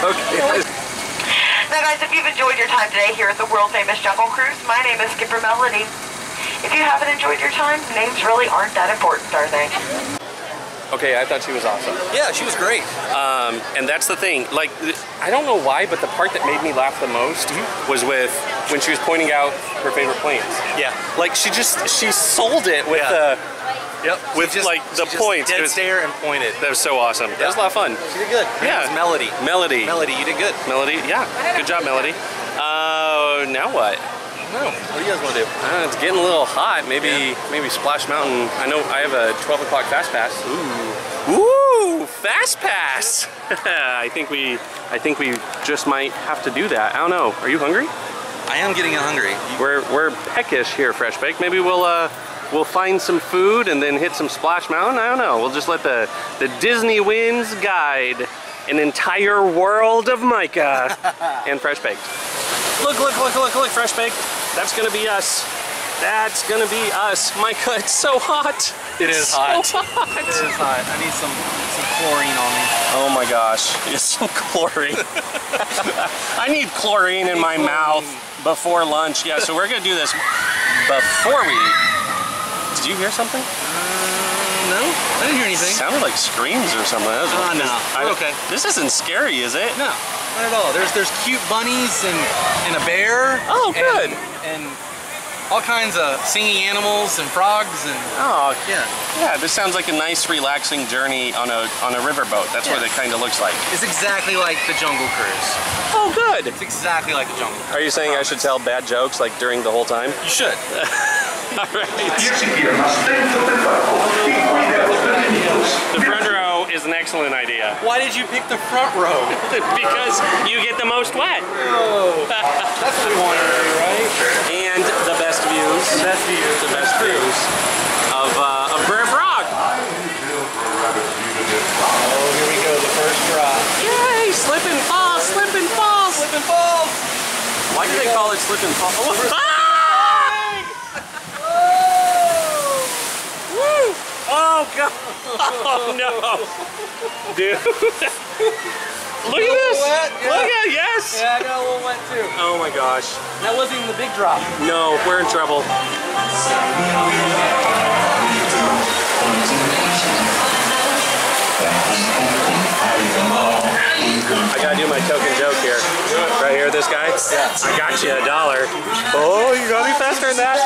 S1: Okay.
S7: Now guys, if you've enjoyed your time today here at the world famous Jungle Cruise, my name is Skipper Melody. If you haven't enjoyed your time, names really aren't that important, are they?
S1: Okay, I thought she was awesome.
S6: Yeah, she was great.
S1: And that's the thing. Like, I don't know why, but the part that made me laugh the most was with when she was pointing out her favorite planes.
S6: Yeah.
S1: Like, she sold it with the...
S6: Yep.
S1: With like the points.
S6: Dead stare and pointed.
S1: That was so awesome. That was a lot of fun.
S6: She did good.
S1: Yeah.
S6: Melody.
S1: Melody,
S6: you did good.
S1: Melody, yeah. Good job, Melody. Now what?
S6: No. What do you guys want to do?
S1: It's getting a little hot. Maybe Splash Mountain. I know I have a 12 o'clock fast pass. Ooh, fast pass. I think we just might have to do that. I don't know. Are you hungry?
S6: I am getting hungry.
S1: We're peckish here, Fresh Bake. Maybe we'll find some food and then hit some Splash Mountain. I don't know. We'll just let the Disney winds guide. an entire world of Micah and fresh baked. Look, fresh baked. That's gonna be us. That's gonna be us. Micah, it's so hot.
S6: It is hot.
S1: So hot.
S6: It is hot. I need some chlorine on me.
S1: Oh my gosh, yes, some chlorine. I need chlorine in my mouth before lunch. Yeah, so we're gonna do this before we eat. Did you hear something?
S6: No, I didn't hear anything.
S1: It sounded like screams or something.
S6: Oh, no. Okay.
S1: This isn't scary, is it?
S6: No, not at all. There's cute bunnies and a bear.
S1: Oh, good.
S6: And all kinds of singing animals and frogs and.
S1: Oh,
S6: yeah.
S1: Yeah, this sounds like a nice, relaxing journey on a riverboat. That's what it kind of looks like.
S6: It's exactly like the Jungle Cruise.
S1: Oh, good.
S6: It's exactly like the Jungle Cruise.
S1: Are you saying I should tell bad jokes like during the whole time?
S6: You should.
S1: All right. The front row is an excellent idea.
S6: Why did you pick the front row?
S1: Because you get the most wet.
S6: Oh, that's what we wanted to do, right?
S1: And the best views. The best views. The best views of Brer Frog.
S6: Oh, here we go, the first drop.
S1: Yay! Slip and fall, slip and fall.
S6: Slip and fall.
S1: Why do they call it slip and fall? Oh, oh God! Oh no! Dude! Look at this!
S6: Wet, yeah.
S1: Look at yes!
S6: Yeah, I got a little wet too.
S1: Oh my gosh!
S6: That wasn't even the big drop.
S1: No, we're in trouble. I gotta do my token joke here. Right here, this guy? Yeah. I got you $1. Oh, you gotta be faster than that.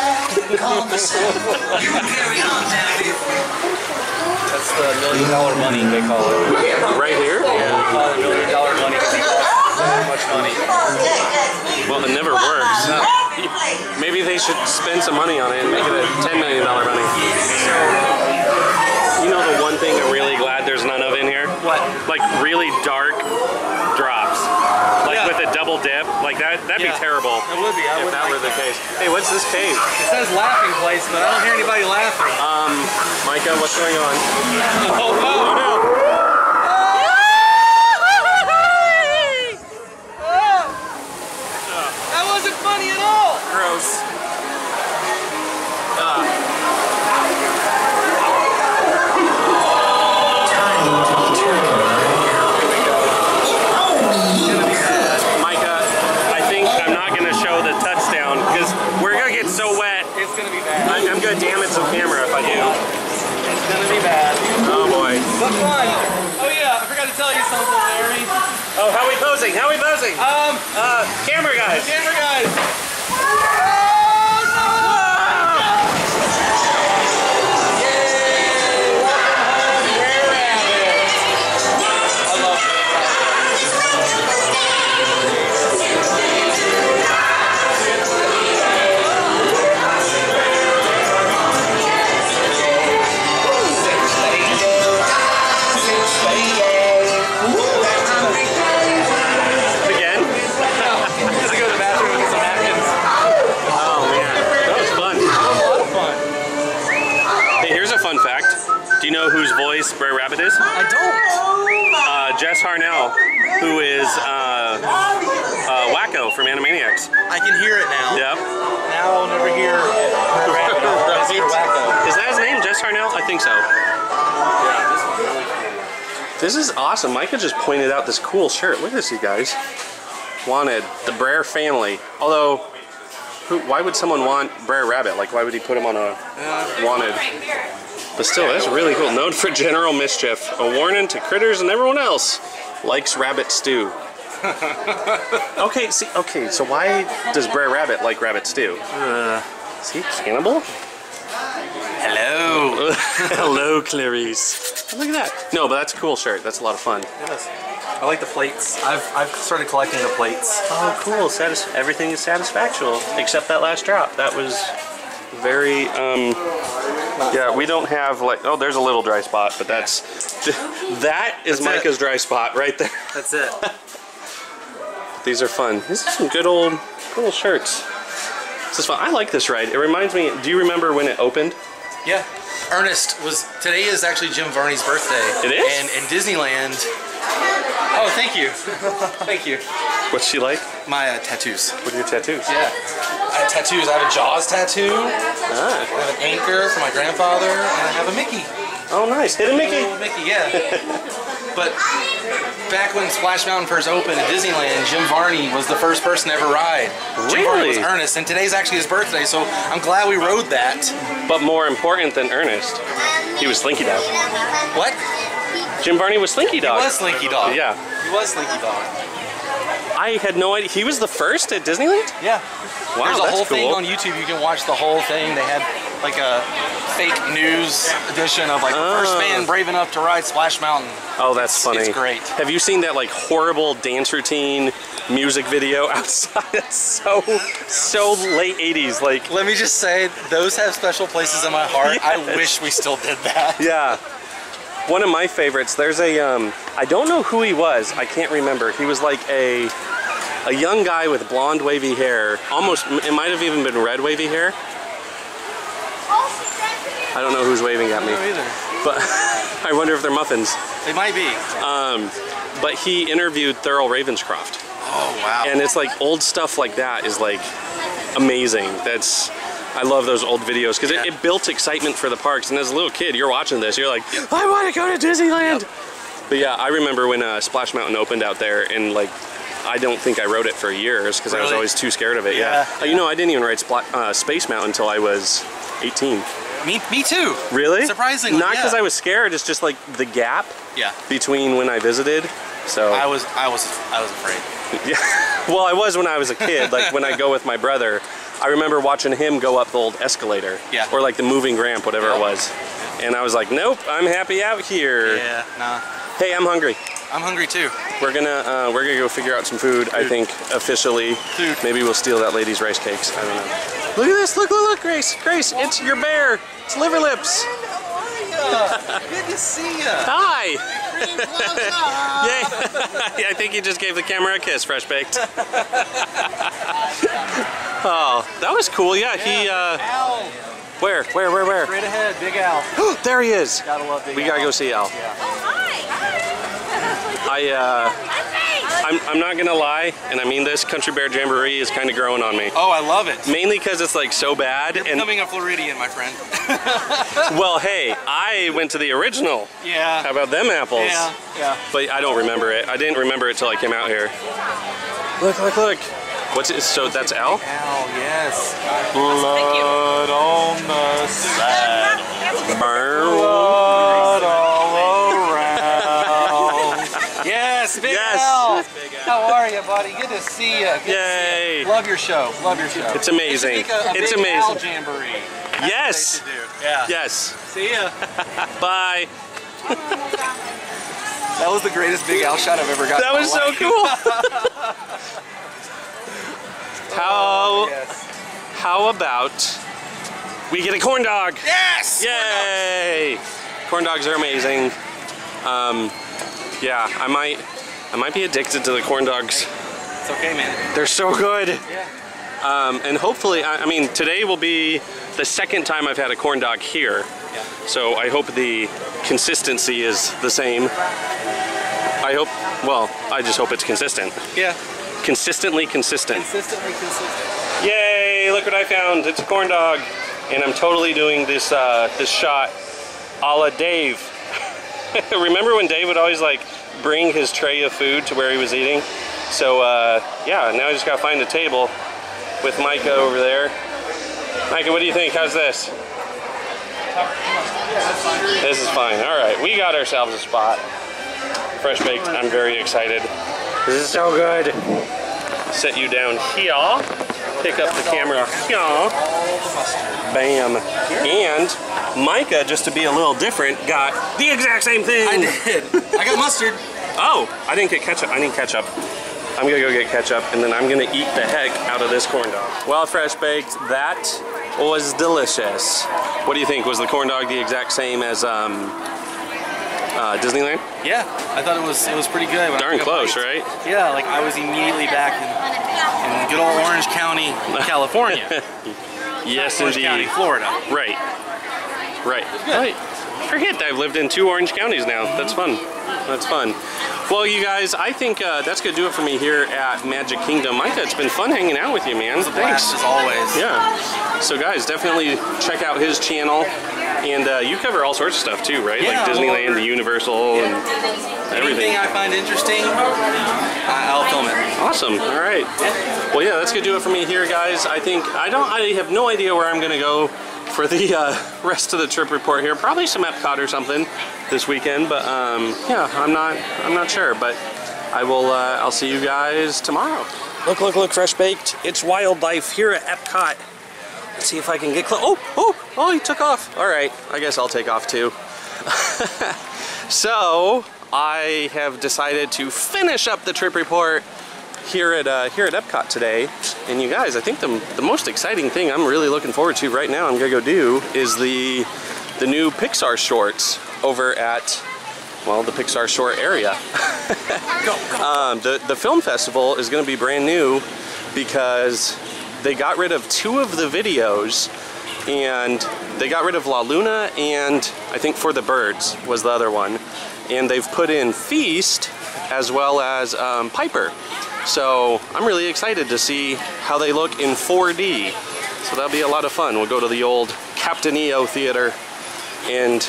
S6: That's the $1 million money, they call it.
S1: Right here?
S6: Yeah, they call it $1 million money because it costs so much money.
S1: Well, it never works. Maybe they should spend some money on it and make it a $10 million money. You know the one thing I'm really glad there's none of in here?
S6: What?
S1: Like really dark drops. Like with a double dip. Like that'd be terrible.
S6: It would be.
S1: If that were the case. Hey, what's this cave?
S6: It says laughing place, but I don't hear anybody laughing.
S1: Micah, what's going on?
S6: Oh no!
S1: Oh no!
S6: That wasn't funny at all!
S1: Gross. Micah, I think I'm not going to show the touchdown because we're going to get so wet.
S6: It's gonna be bad.
S1: I'm going to damage the camera if I do.
S6: It's gonna be bad.
S1: Oh boy.
S6: But fun. Oh yeah, I forgot to tell you something, Larry.
S1: Oh, how are we posing? How are we posing? Camera guys.
S6: Camera guys.
S1: Do you know whose voice Brer Rabbit is?
S6: I don't.
S1: Jess Harnell, who is Wacko from Animaniacs.
S6: I can hear it now.
S1: Yep.
S6: Now I'll never hear Brer Rabbit. I'll just hear Wacko.
S1: Is that his name, Jess Harnell? I think so.
S6: Yeah, this one's really cool.
S1: This is awesome. Micah just pointed out this cool shirt. Look at this, you guys. Wanted, the Brer family. Although, why would someone want Brer Rabbit? Like, why would he put him on a wanted? But still, that's really cool. Known for general mischief, a warning to critters and everyone else. Likes rabbit stew. Okay, so why does Brer Rabbit like rabbit stew? Is he a cannibal?
S6: Hello.
S1: Hello, Clarice. Look at that. No, but that's a cool shirt. That's a lot of fun.
S6: Yes. I like the plates. I've started collecting the plates.
S1: Oh, cool. Everything is satisfactual, except that last drop. That was very, yeah, we don't have like, oh, there's a little dry spot, but that is Micah's dry spot right there.
S6: That's it.
S1: These are fun. These are some good old shirts. This is fun. I like this ride. It reminds me, do you remember when it opened?
S6: Yeah. Ernest today is actually Jim Varney's birthday.
S1: It is?
S6: And Disneyland Oh, thank you. Thank you.
S1: What's she like?
S6: My tattoos.
S1: What are your tattoos?
S6: Yeah. I have tattoos. I have a Jaws tattoo.
S1: Ah.
S6: I have an anchor for my grandfather, and I have a Mickey.
S1: Oh, nice. Hit a Mickey.
S6: Little Mickey, yeah. But back when Splash Mountain first opened at Disneyland, Jim Varney was the first person to ever ride. Jim Varney was Ernest, and today's actually his birthday, so I'm glad we rode that.
S1: But more important than Ernest, he was Slinky Dog.
S6: What?
S1: Jim Varney was Slinky Dog.
S6: He was Slinky Dog.
S1: Yeah.
S6: He was Slinky Dog.
S1: I had no idea. He was the first at Disneyland?
S6: Yeah.
S1: Wow,
S6: There's a
S1: that's
S6: whole
S1: cool.
S6: thing on YouTube. You can watch the whole thing. They had like a fake news edition of like the first man brave enough to ride Splash Mountain.
S1: Oh, that's funny.
S6: It's great.
S1: Have you seen that like horrible dance routine music video outside? It's so late 80s. Like,
S6: let me just say, those have special places in my heart.
S1: Yes.
S6: I wish we still did that.
S1: Yeah. One of my favorites, there's a, I don't know who he was. I can't remember. He was like a young guy with blonde wavy hair. Almost, it might have even been red wavy hair. I don't know who's waving at me.
S6: I don't know either.
S1: But I wonder if they're muffins.
S6: They might be.
S1: But he interviewed Thurl Ravenscroft.
S6: Oh, wow.
S1: And it's like old stuff like that is like amazing. I love those old videos because it built excitement for the parks. And as a little kid, you're watching this, you're like, I want to go to Disneyland. Yep. But yeah, I remember when Splash Mountain opened out there, and like, I don't think I rode it for years because I was always too scared of it. Yeah. You know, I didn't even ride Space Mountain until I was 18.
S6: Me too.
S1: Really?
S6: Surprisingly,
S1: not because I was scared. It's just like the gap between when I visited. So
S6: I was afraid.
S1: Yeah. Well, I was when I was a kid. Like when I go with my brother, I remember watching him go up the old escalator. Yeah. Or like the moving ramp, whatever it was. And I was like, nope, I'm happy out here.
S6: Yeah. Nah.
S1: Hey, I'm hungry.
S6: I'm hungry too.
S1: We're gonna go figure out some food. I think officially. Food. Maybe we'll steal that lady's rice cakes. I don't know. Look at this! Look! Grace! It's your bear. It's Liver Lips.
S6: Good to see ya.
S1: Hi. Yay! Yeah, I think you just gave the camera a kiss, Fresh Baked. Oh, that was cool. Yeah, he.
S6: Al.
S1: Where?
S6: Straight ahead, Big Al.
S1: There he is.
S6: Gotta love Big Al.
S1: We gotta go see Al.
S6: Yeah.
S1: I'm not gonna lie, and I mean this, Country Bear Jamboree is kind of growing on me.
S6: Oh, I love it.
S1: Mainly because it's like so bad.
S6: You're becoming a Floridian, my friend.
S1: Well, hey, I went to the original.
S6: Yeah.
S1: How about them apples?
S6: Yeah.
S1: But I don't remember it. I didn't remember it till I came out here. Look. What's it? So that's Al?
S6: Al, yes. Blood on the saddle. Blood all around. Yes, Big Al. How are you, buddy? Good to see you.
S1: Yay.
S6: Love your show.
S1: It's amazing.
S6: It's
S1: amazing.
S6: Al Jamboree.
S1: Yes.
S6: Yeah.
S1: Yes.
S6: See ya.
S1: Bye.
S6: That was the greatest Big Al shot I've ever gotten.
S1: That was so cool. How about we get a corn dog?
S6: Yes!
S1: Yay! Corn dogs are amazing. Yeah, I might be addicted to the corn dogs.
S6: It's okay, man.
S1: They're so good.
S6: Yeah.
S1: And hopefully, I mean, today will be the second time I've had a corn dog here.
S6: Yeah.
S1: So I hope the consistency is the same. I just hope it's consistent.
S6: Yeah.
S1: Consistently consistent.
S6: Consistently consistent.
S1: Yay, look what I found. It's a corn dog. And I'm totally doing this this shot a la Dave. Remember when Dave would always like bring his tray of food to where he was eating? So yeah, now I just gotta find a table with Micah over there. Micah, what do you think? How's this? This is fine. All right, we got ourselves a spot. Fresh Baked, I'm very excited. This is so good. Set you down here. Pick up the camera here. Bam. And Micah, just to be a little different, got the exact same thing.
S6: I did. I got mustard.
S1: Oh, I didn't get ketchup. I need ketchup. I'm gonna go get ketchup, and then I'm gonna eat the heck out of this corn dog. Well, Fresh Baked, that was delicious. What do you think? Was the corn dog the exact same as Disneyland?
S6: Yeah, I thought it was pretty good.
S1: Darn close, right?
S6: Yeah, like I was immediately back in good old Orange County, California.
S1: Yes,
S6: Orange
S1: indeed.
S6: County, Florida.
S1: Right. Right. Right. Forget that I've lived in 2 orange counties now. That's fun. That's fun. Well, you guys, I think that's going to do it for me here at Magic Kingdom. Micah, it's been fun hanging out with you, man.
S6: It's a blast, as always.
S1: Yeah. So, guys, definitely check out his channel. And you cover all sorts of stuff, too, right?
S6: Yeah,
S1: like Disneyland, the Universal, and everything.
S6: Anything I find interesting, I'll film it.
S1: Awesome. All right. Well, yeah, that's going to do it for me here, guys. I have no idea where I'm going to go for the rest of the trip report here. Probably some Epcot or something this weekend, but yeah, I'm not sure, but I will I'll see you guys tomorrow. Look, fresh baked. It's wildlife here at Epcot. Let's see if I can get close. Oh, he took off. All right, I guess I'll take off too. So I have decided to finish up the trip report here at Epcot today. And you guys, I think the most exciting thing I'm really looking forward to right now, I'm gonna go do, is the new Pixar shorts over at, well, the Pixar short area. The film festival is gonna be brand new because they got rid of 2 of the videos, and they got rid of La Luna and I think For the Birds was the other one. And they've put in Feast as well as Piper. So I'm really excited to see how they look in 4D. So that'll be a lot of fun. We'll go to the old Captain EO Theater and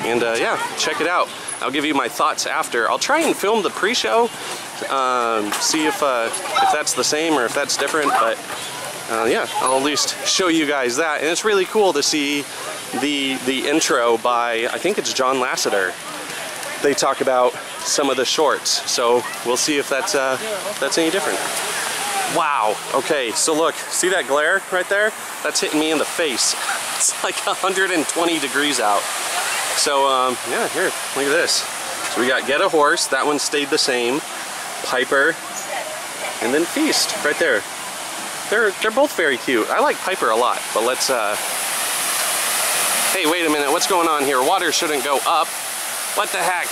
S1: yeah, check it out. I'll give you my thoughts after. I'll try and film the pre-show, see if that's the same or if that's different, but yeah, I'll at least show you guys that. And it's really cool to see the intro by, I think it's John Lasseter. They talk about some of the shorts, so we'll see if that's any different. Wow. Okay, so look, see that glare right there? That's hitting me in the face. It's like 120 degrees out. So yeah, here, look at this. So we got Get a Horse. That one stayed the same. Piper, and then Feast right there. They're both very cute. I like Piper a lot, but let's. Hey, wait a minute. What's going on here? Water shouldn't go up. What the heck?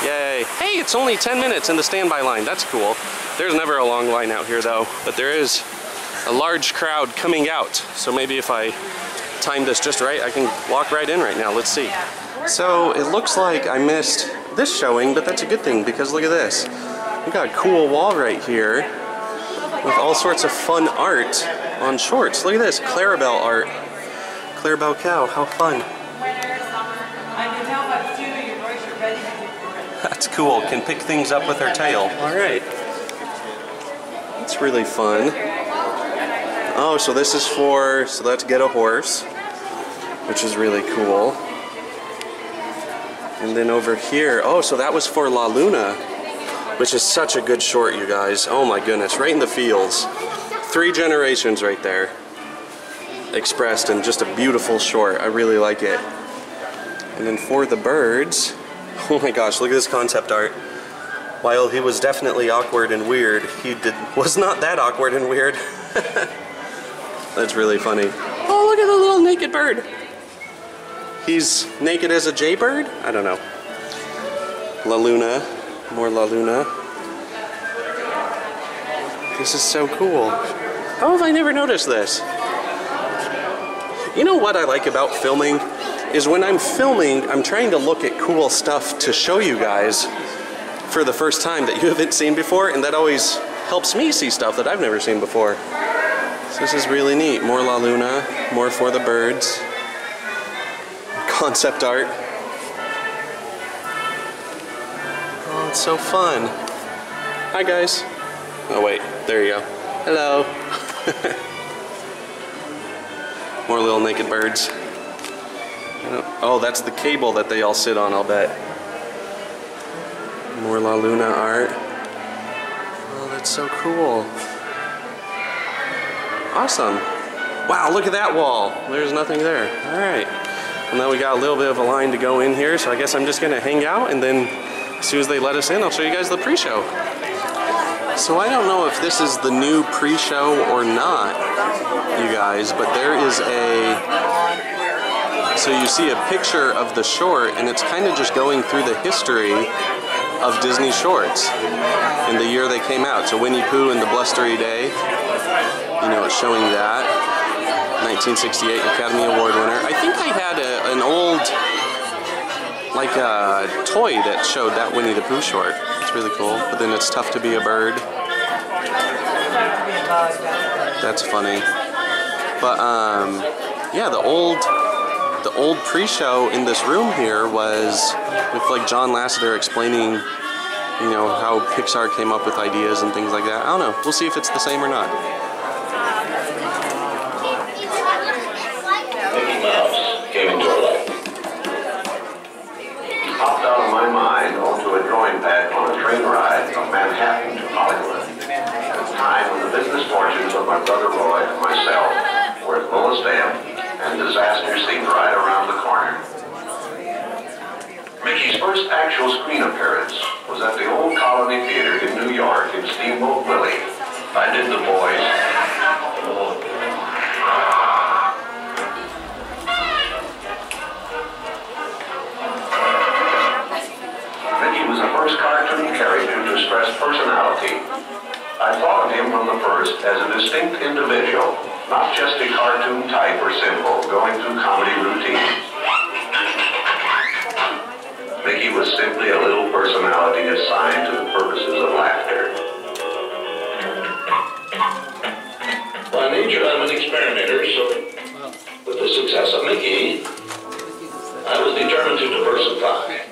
S1: Yay. Hey, it's only 10 minutes in the standby line. That's cool. There's never a long line out here though, but there is a large crowd coming out. So maybe if I time this just right, I can walk right in right now. Let's see. So it looks like I missed this showing, but that's a good thing because look at this. We got a cool wall right here with all sorts of fun art on shorts. Look at this, Clarabelle art. Clarabelle cow, how fun. That's cool, can pick things up with her tail. All right. That's really fun. Oh, so this is for, so let's Get a Horse, which is really cool. And then over here, oh, so that was for La Luna, which is such a good short, you guys. Oh my goodness, right in the feels. 3 generations right there, expressed in just a beautiful short. I really like it. And then For the Birds, oh my gosh, look at this concept art. While he was definitely awkward and weird, he was not that awkward and weird. That's really funny. Oh, look at the little naked bird. He's naked as a jaybird? I don't know. La Luna, more La Luna. This is so cool. How have I never noticed this? You know what I like about filming? Is when I'm filming, I'm trying to look at cool stuff to show you guys for the first time that you haven't seen before, and that always helps me see stuff that I've never seen before. So this is really neat. More La Luna, more For the Birds. Concept art. Oh, it's so fun. Hi guys. Oh wait, there you go. Hello. More little naked birds. Oh, that's the cable that they all sit on, I'll bet. More La Luna art. Oh, that's so cool. Awesome. Wow, look at that wall. There's nothing there. All right. And now we got a little bit of a line to go in here, so I guess I'm just gonna hang out, and then as soon as they let us in, I'll show you guys the pre-show. So I don't know if this is the new pre-show or not, you guys, but there is so you see a picture of the short, and it's kind of just going through the history of Disney shorts in the year they came out. So Winnie Pooh and the Blustery Day, you know, it's showing that. 1968 Academy Award winner. I think I had an old, like a toy that showed that Winnie the Pooh short. It's really cool. But then It's Tough to Be a Bird. That's funny. But yeah, the old pre-show in this room here was with like John Lasseter explaining, you know, how Pixar came up with ideas and things like that. I don't know. We'll see if it's the same or not.
S8: Mickey Mouse came into our life. He popped out of my mind onto a drawing pad on a train ride from Manhattan to Hollywood. At a time when the business fortunes of my brother Roy and myself were at lowest ebb and disaster seemed right around the corner. Mickey's first actual screen appearance was at the Old Colony Theater in New York in Steamboat Willie. I did the voice. Mickey was the first cartoon character to stress personality. I thought of him from the first as a distinct individual, not just a cartoon type or symbol going through comedy routines. Mickey was simply a little personality assigned to the purposes of laughter. By nature, I'm an experimenter, so with the success of Mickey, I was determined to diversify.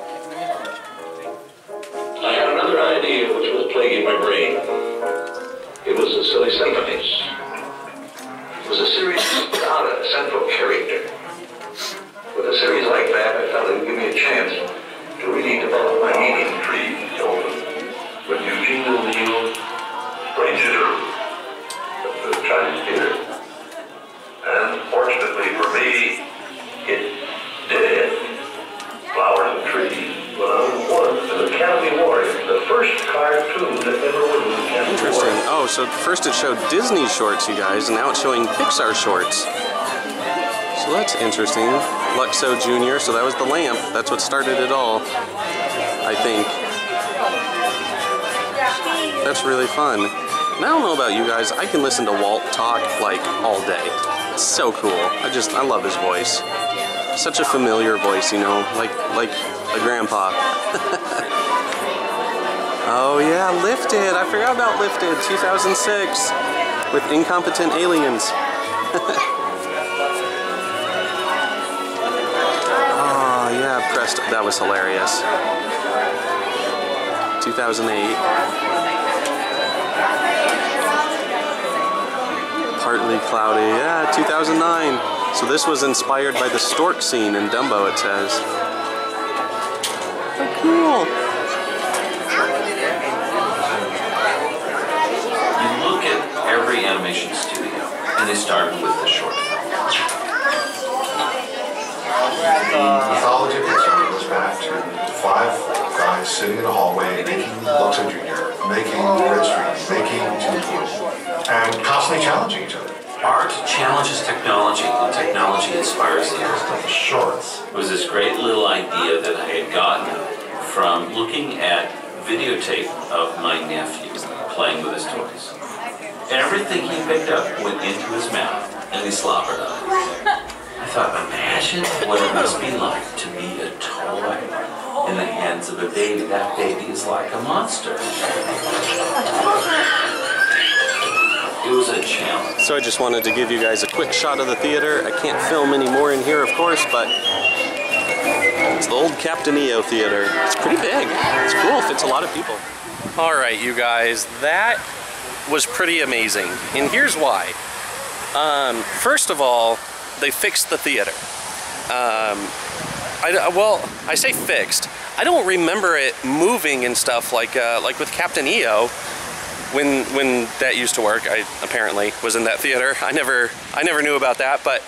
S8: I had another idea which was plaguing my brain. It was the Silly Symphonies. It was a series without a central character. With a series like that, I felt it would give me a chance to really develop my meaning tree. With Eugene O'Neill, Ranger of the Chinese theater. And fortunately for me, it did. Flowers and trees. Well, I won an Academy Award, the first cartoon that ever won an Academy Award.
S1: Interesting. Oh, so first it showed Disney shorts, you guys, and now it's showing Pixar shorts. So that's interesting. Luxo Jr., so that was the lamp. That's what started it all, I think. That's really fun. And I don't know about you guys, I can listen to Walt talk like all day. It's so cool. I love his voice. Such a familiar voice, you know, like a grandpa. Oh yeah, Lifted. I forgot about Lifted, 2006, with incompetent aliens. Oh yeah, Prest. That was hilarious. 2008. Partly cloudy. Yeah, 2009. So this was inspired by the stork scene in Dumbo, it says. Oh, cool.
S9: You look at every animation studio, and they start with the short film.
S10: The mythology of Pixar goes back to 5 guys sitting in a hallway making Luxo Jr., making Red Street, making Jimmy Pool, and constantly challenging each other.
S9: Art challenges technology, and technology inspires the art.
S10: Shorts.
S9: It was this great little idea that I had gotten from looking at videotape of my nephew playing with his toys. Everything he picked up went into his mouth, and he slobbered on it. I thought, imagine what it must be like to be a toy in the hands of a baby. That baby is like a monster. It was a challenge.
S1: So I just wanted to give you guys a quick shot of the theater. I can't film any more in here, of course, but it's the old Captain EO Theater. It's pretty big. It's cool. Fits a lot of people. All right, you guys, that was pretty amazing. And here's why. First of all, they fixed the theater. Well, I say fixed. I don't remember it moving and stuff like with Captain EO. When that used to work, I apparently was in that theater. I never knew about that, but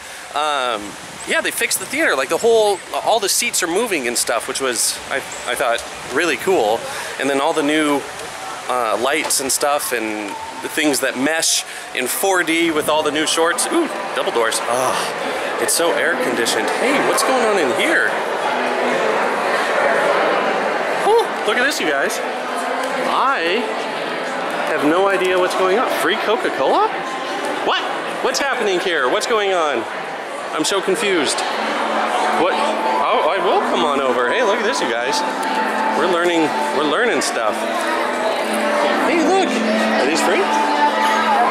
S1: yeah, they fixed the theater. Like all the seats are moving and stuff, which was I thought really cool. And then all the new lights and stuff and the things that mesh in 4D with all the new shorts. Ooh, double doors. Oh, it's so air conditioned. Hey, what's going on in here? Oh, look at this, you guys. I have no idea what's going on. Free Coca-Cola? What? What's happening here? What's going on? I'm so confused. What? Oh, I will come on over. Hey, look at this, you guys. We're learning stuff. Hey, look. Are these free?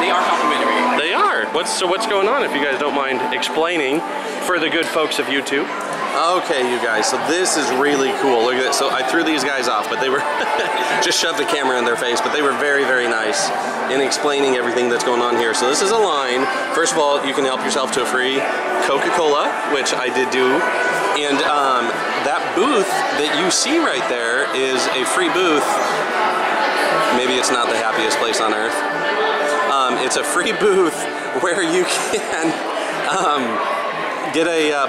S2: They are complimentary.
S1: They are. What's going on, if you guys don't mind explaining for the good folks of YouTube? Okay, you guys, so this is really cool. Look at this. So I threw these guys off, but they were just shoved the camera in their face, but they were very, very nice in explaining everything that's going on here. So this is a line. First of all, you can help yourself to a free Coca-Cola, which I did do. And that booth that you see right there is a free booth. Maybe it's not the happiest place on earth. It's a free booth where you can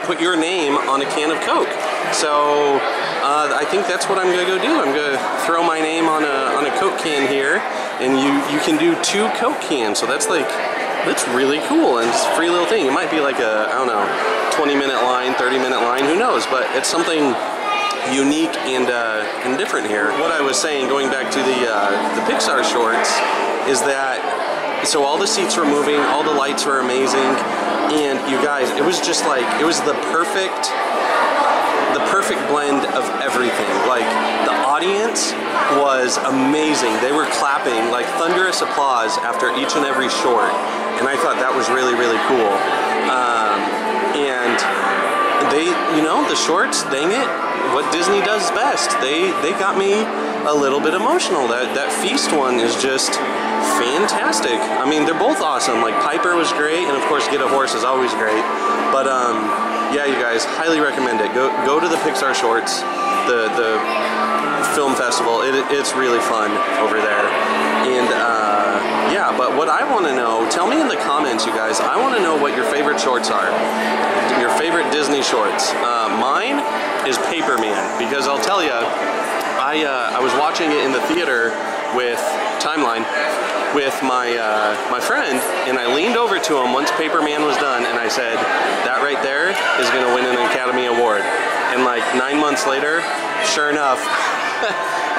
S1: put your name on a can of Coke. So I think that's what I'm gonna go do. I'm gonna throw my name on a Coke can here, and you can do 2 Coke cans. So that's really cool, and it's a free little thing. It might be like a, I don't know, 20-minute line, 30-minute line, who knows? But it's something unique and different here. What I was saying, going back to the Pixar shorts, is that so all the seats were moving, all the lights were amazing, and you guys, it was just like, it was the perfect blend of everything. Like, the audience was amazing. They were clapping like thunderous applause after each and every short, and I thought that was really, really cool. And they, you know, the shorts, dang it, what Disney does best. They got me a little bit emotional. That Feast one is just fantastic. I mean, they're both awesome. Like, Piper was great, and of course Get a Horse is always great. But yeah, you guys, highly recommend it. Go to the Pixar Shorts, the film festival. It's really fun over there. And yeah, but what I want to know, tell me in the comments, you guys. I want to know what your favorite shorts are. Your favorite Disney shorts. Mine is Paperman, because I'll tell you, I was watching it in the theater with Timeline with my friend, and I leaned over to him once Paperman was done, and I said, that right there is going to win an Academy Award. And like 9 months later, sure enough,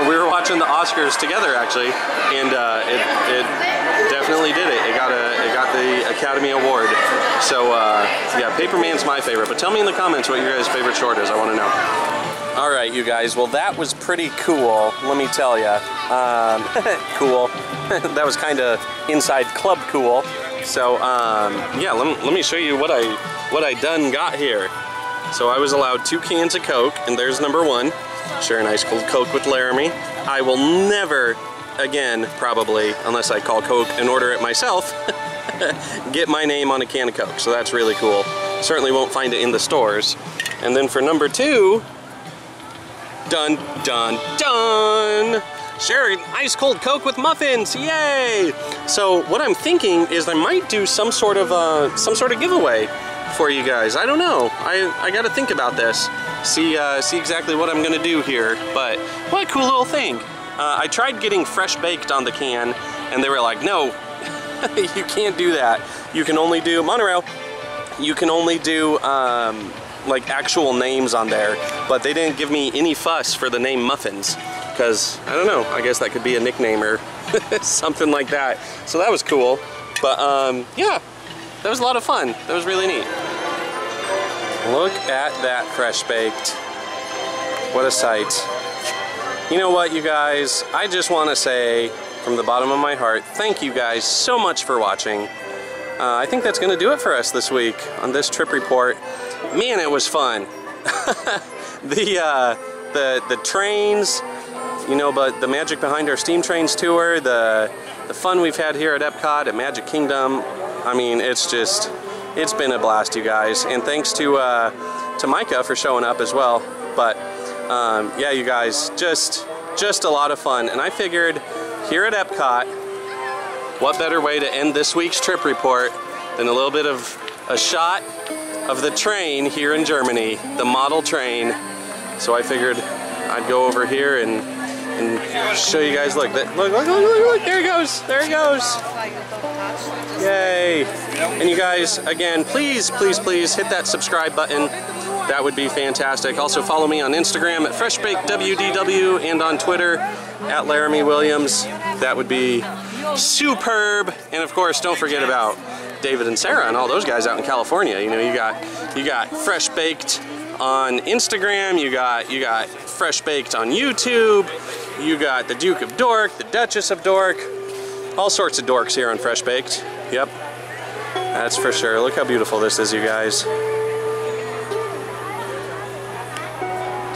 S1: we were watching the Oscars together, actually, and it definitely did it. It got the Academy Award. So yeah, Paperman's my favorite. But tell me in the comments what your guys' favorite short is. I want to know. All right, you guys. Well, that was pretty cool. Let me tell you. Cool. That was kind of inside club cool. So yeah, let me show you what I done got here. So I was allowed 2 cans of Coke, and there's number 1. Share an ice cold Coke with Laramie. I will never again, probably, unless I call Coke and order it myself, get my name on a can of Coke. So that's really cool. Certainly won't find it in the stores. And then for number 2, dun dun dun! Share an ice cold Coke with muffins, yay! So what I'm thinking is I might do some sort of giveaway for you guys. I don't know. I got to think about this. See exactly what I'm gonna do here. But what a cool little thing. I tried getting fresh baked on the can, and they were like, no, you can't do that. You can only do monorail. You can only do like actual names on there. But they didn't give me any fuss for the name Muffins, because I don't know. I guess that could be a nickname or something like that. So that was cool. But yeah, that was a lot of fun. That was really neat. Look at that fresh baked. What a sight. You know what, you guys? I just want to say from the bottom of my heart, thank you guys so much for watching. I think that's going to do it for us this week on this trip report. Man, it was fun. The trains, you know, but the magic behind our Steam Trains tour, the fun we've had here at Epcot, at Magic Kingdom. I mean, it's been a blast, you guys. And thanks to Micah for showing up as well. But yeah, you guys, just a lot of fun. And I figured here at Epcot, what better way to end this week's trip report than a little bit of a shot of the train here in Germany, the model train. So I figured I'd go over here and show you guys. Look, look, there he goes, there he goes. Yay. And you guys, again, please hit that subscribe button. That would be fantastic. Also follow me on Instagram at FreshBakedWDW and on Twitter at Laramie Williams. That would be superb. And of course, don't forget about David and Sarah and all those guys out in California. You know, you got Fresh Baked on Instagram, you got Fresh Baked on YouTube, you got the Duke of Dork, the Duchess of Dork, all sorts of dorks here on Fresh Baked. Yep, that's for sure. Look how beautiful this is, you guys.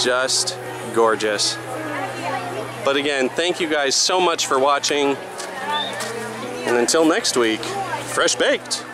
S1: Just gorgeous. But again, thank you guys so much for watching. And until next week, Fresh Baked.